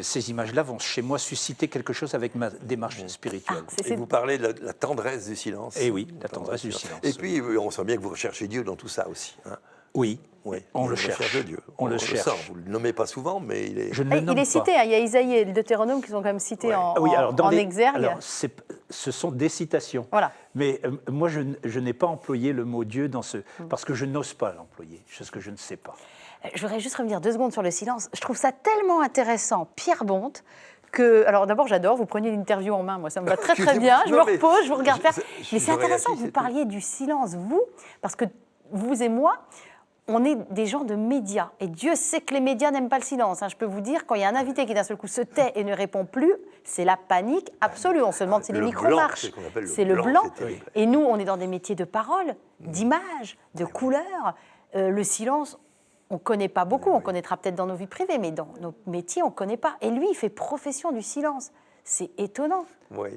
ces images-là vont chez moi susciter quelque chose avec ma démarche spirituelle. Et vous parlez de la tendresse du silence. Eh oui, la tendresse du silence. Et puis, on sent bien que vous recherchez Dieu dans tout ça aussi. Hein. Oui, Oui, on le recherche cherche. de Dieu. On le sent. cherche. Vous ne le nommez pas souvent, mais il est... Je ne le nomme Il est pas. cité, il y a Isaïe et le Deutéronome qui sont quand même cités Ouais. en, Ah oui, alors, en exergue. alors, ce sont des citations. Voilà. Mais moi, je n'ai pas employé le mot Dieu dans parce que je n'ose pas l'employer, chose que je ne sais pas. Je voudrais juste revenir 2 secondes sur le silence. Je trouve ça tellement intéressant, Pierre Bonte, que... Alors d'abord, j'adore, vous preniez l'interview en main, moi ça me va très très bien, je me Non, mais repose, je vous regarde faire. je Mais c'est intéressant réagis, que vous c'est tout. parliez du silence, vous, parce que vous et moi, on est des gens de médias. Et Dieu sait que les médias n'aiment pas le silence. Hein. Je peux vous dire, quand il y a un invité qui d'un seul coup se tait et ne répond plus, c'est la panique absolue. On se demande si les micros marchent. C'est le blanc. Et nous, on est dans des métiers de parole, d'image, de couleur. Le silence, on ne connaît pas beaucoup. On connaîtra peut-être dans nos vies privées, mais dans nos métiers, on ne connaît pas. Et lui, il fait profession du silence. C'est étonnant. Oui.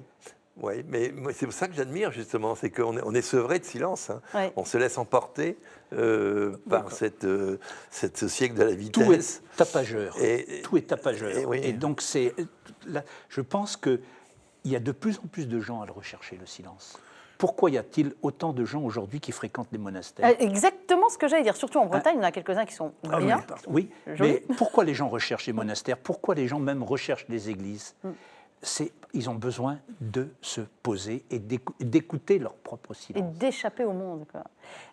Oui, mais c'est pour ça que j'admire justement, c'est qu'on est sevré de silence. Hein. Ouais. On se laisse emporter par ce siècle de la vitesse. Tout est tapageur. Et, tout est tapageur. Oui. Et donc, je pense qu'il y a de plus en plus de gens à le rechercher, le silence. Pourquoi y a-t-il autant de gens aujourd'hui qui fréquentent les monastères? Exactement ce que j'allais dire. Surtout en Bretagne, il y en a quelques-uns qui sont bien. Oui, mais pourquoi les gens recherchent les monastères? Pourquoi les gens même recherchent les églises? Ils ont besoin de se poser et d'écouter leur propre silence. Et d'échapper au monde. Quoi.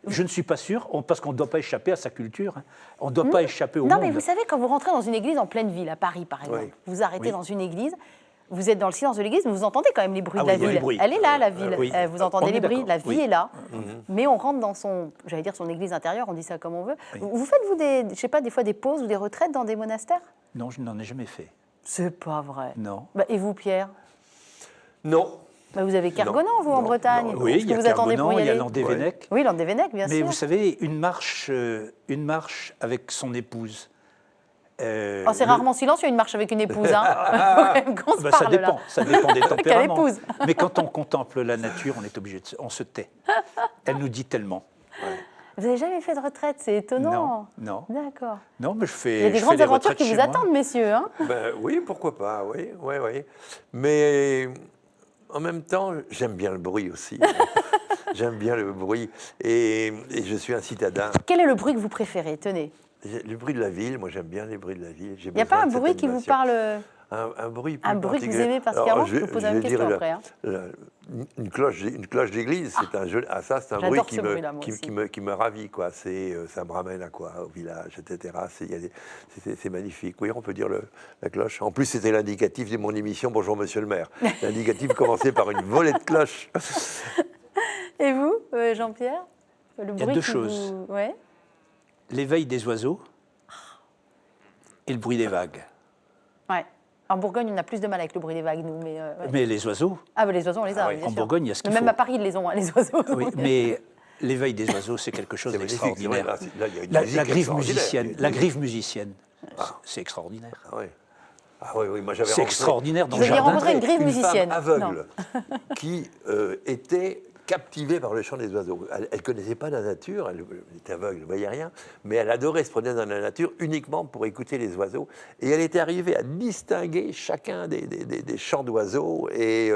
Je ne suis pas sûr, parce qu'on ne doit pas échapper à sa culture. Hein. On ne doit pas échapper au monde. Non, mais vous savez, quand vous rentrez dans une église en pleine ville, à Paris par exemple, vous arrêtez dans une église, vous êtes dans le silence de l'église, mais vous entendez quand même les bruits de la ville. Elle est là, la ville. Vous entendez les bruits, la vie est là. Mais on rentre dans son église intérieure, on dit ça comme on veut. Vous faites, vous, je sais pas, des fois des pauses ou des retraites dans des monastères? Non, je n'en ai jamais fait. C'est pas vrai. Non. Et vous, Pierre? Non. Vous avez Kergonan, vous, en Bretagne? Oui, il y a Kergonan, il y a Landévennec. Oui, Landévennec, bien sûr. Mais vous savez, une marche avec son épouse. C'est rarement silencieux, une marche avec une épouse. Hein. Ça dépend des tempéraments. Quelle épouse? Mais quand on contemple la nature, on est obligé on se tait. Elle nous dit tellement. Vous n'avez jamais fait de retraite, c'est étonnant. Non. D'accord. Non, mais je fais. Il y a des grandes aventures qui vous attendent, messieurs. Hein. Oui, pourquoi pas, oui. Mais en même temps, j'aime bien le bruit aussi. J'aime bien le bruit et je suis un citadin. Quel est le bruit que vous préférez? Tenez. Le bruit de la ville, moi j'aime bien les bruits de la ville. Il n'y a pas un bruit qui vous parle? Un bruit que vous aimez particulièrement? Je vous pose la même question après. Une cloche d'église, c'est un jeu. Ça, c'est un bruit qui me ravit, quoi. Ça me ramène à quoi, au village, etc. C'est magnifique. Oui, on peut dire la cloche. En plus, c'était l'indicatif de mon émission Bonjour Monsieur le Maire. L'indicatif commençait par une volée de cloches. Et vous, Jean-Pierre? Il y a deux choses. Ouais. L'éveil des oiseaux et le bruit des vagues. Ouais. En Bourgogne, on a plus de mal avec le bruit des vagues, nous. Mais les oiseaux. Les oiseaux, on les a. En Bourgogne, il y a ce qu'il faut. Même à Paris, ils les ont, hein, les oiseaux. Oui, mais l'éveil des oiseaux, c'est quelque chose d'extraordinaire. La grive musicienne, c'est extraordinaire. Oui, moi j'avais c'est extraordinaire dans le jardin. Vous avez rencontré une grive musicienne. Femme aveugle qui était captivée par le chant des oiseaux. Elle ne connaissait pas la nature, elle était aveugle, elle ne voyait rien, mais elle adorait se promener dans la nature uniquement pour écouter les oiseaux. Et elle était arrivée à distinguer chacun des chants d'oiseaux et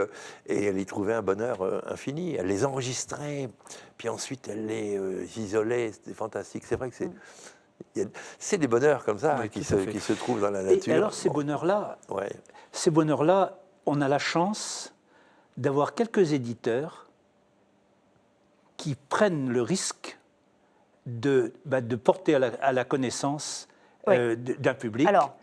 elle y trouvait un bonheur infini. Elle les enregistrait, puis ensuite elle les isolait, c'était fantastique. C'est vrai que c'est des bonheurs comme ça qui se trouvent dans la nature. Et alors ces bonheurs-là, on a la chance d'avoir quelques éditeurs qui prennent le risque de porter à la connaissance d'un public. Alors,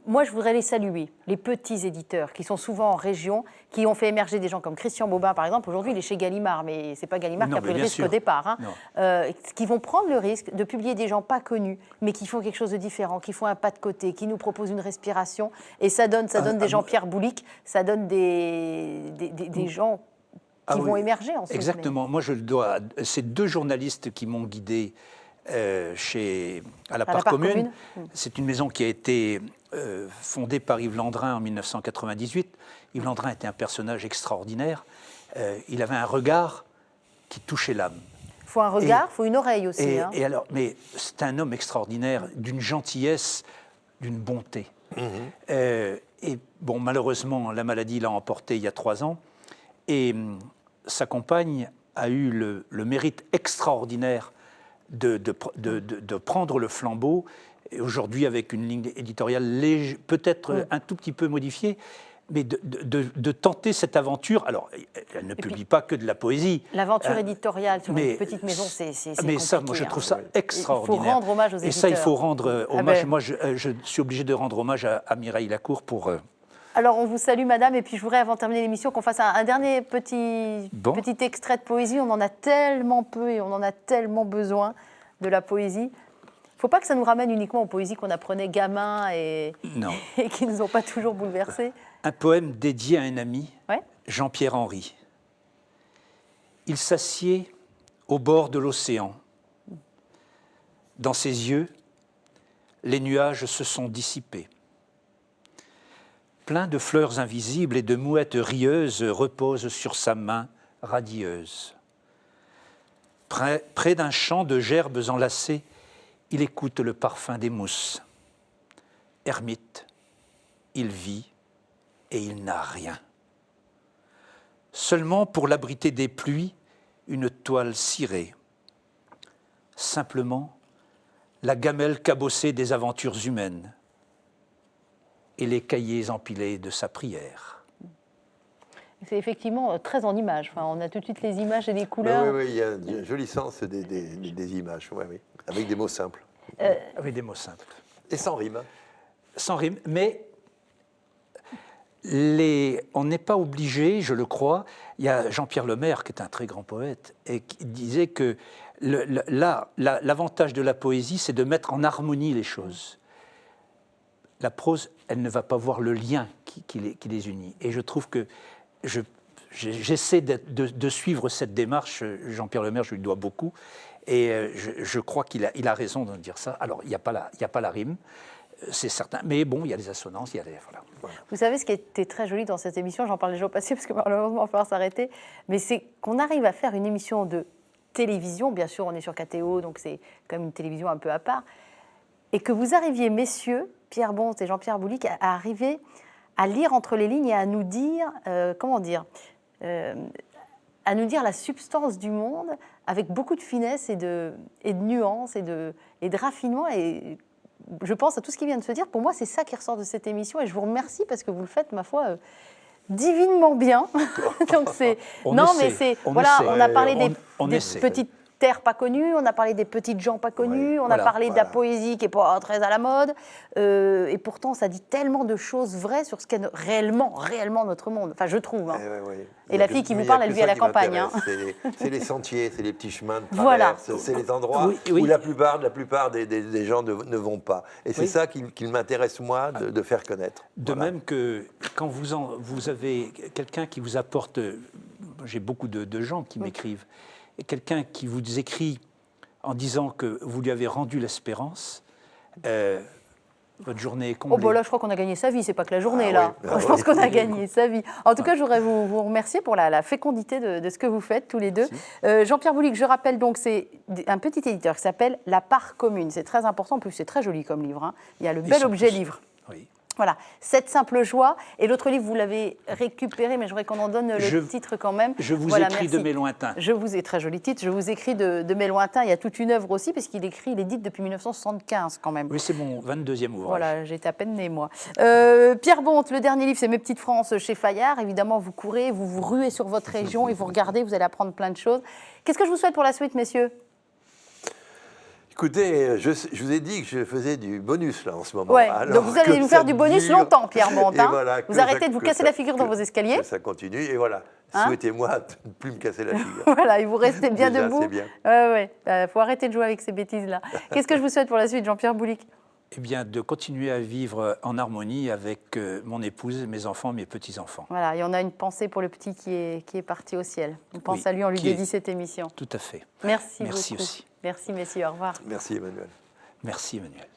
moi, je voudrais les saluer, les petits éditeurs qui sont souvent en région, qui ont fait émerger des gens comme Christian Bobin, par exemple. Aujourd'hui, il est chez Gallimard, mais ce n'est pas Gallimard qui a pris le risque au départ. Hein, qui vont prendre le risque de publier des gens pas connus, mais qui font quelque chose de différent, qui font un pas de côté, qui nous proposent une respiration. Et ça donne des Jean-Pierre Boulic, ça donne des gens qui vont émerger ensuite. Exactement. Moi, je le dois. C'est deux journalistes qui m'ont guidé à la Part Commune. C'est une maison qui a été fondée par Yves Landrin en 1998. Yves Landrin était un personnage extraordinaire. Il avait un regard qui touchait l'âme. Il faut un regard, il faut une oreille aussi. Mais c'est un homme extraordinaire, d'une gentillesse, d'une bonté. Malheureusement, la maladie l'a emporté il y a 3 ans. Et sa compagne a eu le mérite extraordinaire de prendre le flambeau, et aujourd'hui avec une ligne éditoriale peut-être un tout petit peu modifiée, mais de tenter cette aventure. Alors, elle ne publie pas que de la poésie. L'aventure éditoriale sur une petite maison, c'est compliqué. Ça, moi, je trouve ça extraordinaire. Il faut rendre hommage aux éditeurs. Et ça, il faut rendre hommage. Moi, je suis obligé de rendre hommage à Mireille Lacour pour... Alors, on vous salue, madame, et puis je voudrais, avant de terminer l'émission, qu'on fasse un dernier petit extrait de poésie. On en a tellement peu et on en a tellement besoin de la poésie. faut pas que ça nous ramène uniquement aux poésies qu'on apprenait gamin et, Non. et qui nous ont pas toujours bouleversés. Un poème dédié à un ami, Ouais. Jean-Pierre Henry. Il s'assied au bord de l'océan. Dans ses yeux, les nuages se sont dissipés. Plein de fleurs invisibles et de mouettes rieuses reposent sur sa main radieuse. Près d'un champ de gerbes enlacées, il écoute le parfum des mousses. Ermite, il vit et il n'a rien. Seulement pour l'abriter des pluies, une toile cirée. Simplement, la gamelle cabossée des aventures humaines et les cahiers empilés de sa prière. C'est effectivement très en images. Enfin, on a tout de suite les images et les couleurs. Oui, il y a un joli sens des images, oui, avec des mots simples. Avec des mots simples. Et sans rime. Sans rime, mais on n'est pas obligé, je le crois. Il y a Jean-Pierre Lemaire, qui est un très grand poète, et qui disait que l'avantage de la poésie, c'est de mettre en harmonie les choses. La prose, elle ne va pas voir le lien qui les unit. Et je trouve que j'essaie de suivre cette démarche. Jean-Pierre Lemaire, je lui dois beaucoup. Et je crois qu'il a raison de dire ça. Alors, il n'y a pas la rime, c'est certain. Mais bon, il y a les assonances, il y a les... Voilà. Vous savez, ce qui était très joli dans cette émission, j'en parle déjà au passé parce que malheureusement, il va falloir s'arrêter, mais c'est qu'on arrive à faire une émission de télévision. Bien sûr, on est sur KTO, donc c'est quand même une télévision un peu à part. Et que vous arriviez, messieurs, Pierre Bonte et Jean-Pierre Boulic, à arriver à lire entre les lignes et à nous dire, à nous dire la substance du monde avec beaucoup de finesse et de nuances et de raffinement. Et je pense à tout ce qui vient de se dire. Pour moi, c'est ça qui ressort de cette émission. Et je vous remercie parce que vous le faites, ma foi, divinement bien. Donc c'est On a parlé des essaie. petites terres pas connues, on a parlé des petites gens pas connus, on a parlé de la poésie qui est pas très à la mode, et pourtant ça dit tellement de choses vraies sur ce qu'est réellement notre monde. Enfin, je trouve. Hein. Et la fille qui vous parle, elle vit à la campagne. Hein. C'est les sentiers, c'est les petits chemins de voilà. traverse, c'est les endroits où la plupart des gens ne vont pas. Et c'est ça qui m'intéresse, moi, de faire connaître. De même que quand vous avez quelqu'un qui vous apporte... J'ai beaucoup de gens qui m'écrivent. Et quelqu'un qui vous écrit en disant que vous lui avez rendu l'espérance, votre journée est comblée. Oh, bah là, je crois qu'on a gagné sa vie, c'est pas que la journée, là. Oui. Je pense qu'on a gagné sa vie. En tout cas, je voudrais vous remercier pour la fécondité de ce que vous faites, tous les deux. Jean-Pierre Boulic, je rappelle donc, c'est un petit éditeur qui s'appelle La Part Commune. C'est très important, en plus, c'est très joli comme livre. Hein. Il y a le bel objet livre. Oui. Voilà, Cette simple joie. Et l'autre livre, vous l'avez récupéré, mais je voudrais qu'on en donne le titre quand même. Je vous écris de mes lointains. Très joli titre. Je vous écris de mes lointains. Il y a toute une œuvre aussi, parce qu'il édite depuis 1975 quand même. Oui, c'est mon 22e ouvrage. Voilà, j'étais à peine née, moi. Pierre Bonte, le dernier livre, c'est Mes petites France chez Fayard. Évidemment, vous courez, vous vous ruez sur votre région et vous regardez, vous allez apprendre plein de choses. Qu'est-ce que je vous souhaite pour la suite, messieurs ? Écoutez, je vous ai dit que je faisais du bonus là en ce moment. Ouais, donc vous allez nous faire du bonus longtemps, Pierre Bonte. Hein. Voilà, vous arrêtez de vous casser la figure dans vos escaliers. Que ça continue et voilà. Hein, souhaitez-moi de ne plus me casser la figure. Voilà, et vous restez bien déjà, debout. C'est bien. Faut arrêter de jouer avec ces bêtises-là. Qu'est-ce que je vous souhaite pour la suite, Jean-Pierre Boulic ? Eh bien, de continuer à vivre en harmonie avec mon épouse, mes enfants, mes petits-enfants. Voilà, et on a une pensée pour le petit qui est parti au ciel. On pense à lui, on lui dédie cette émission. Tout à fait. Merci beaucoup. Aussi. Merci, messieurs, au revoir. Merci, Emmanuel. Merci, Emmanuel.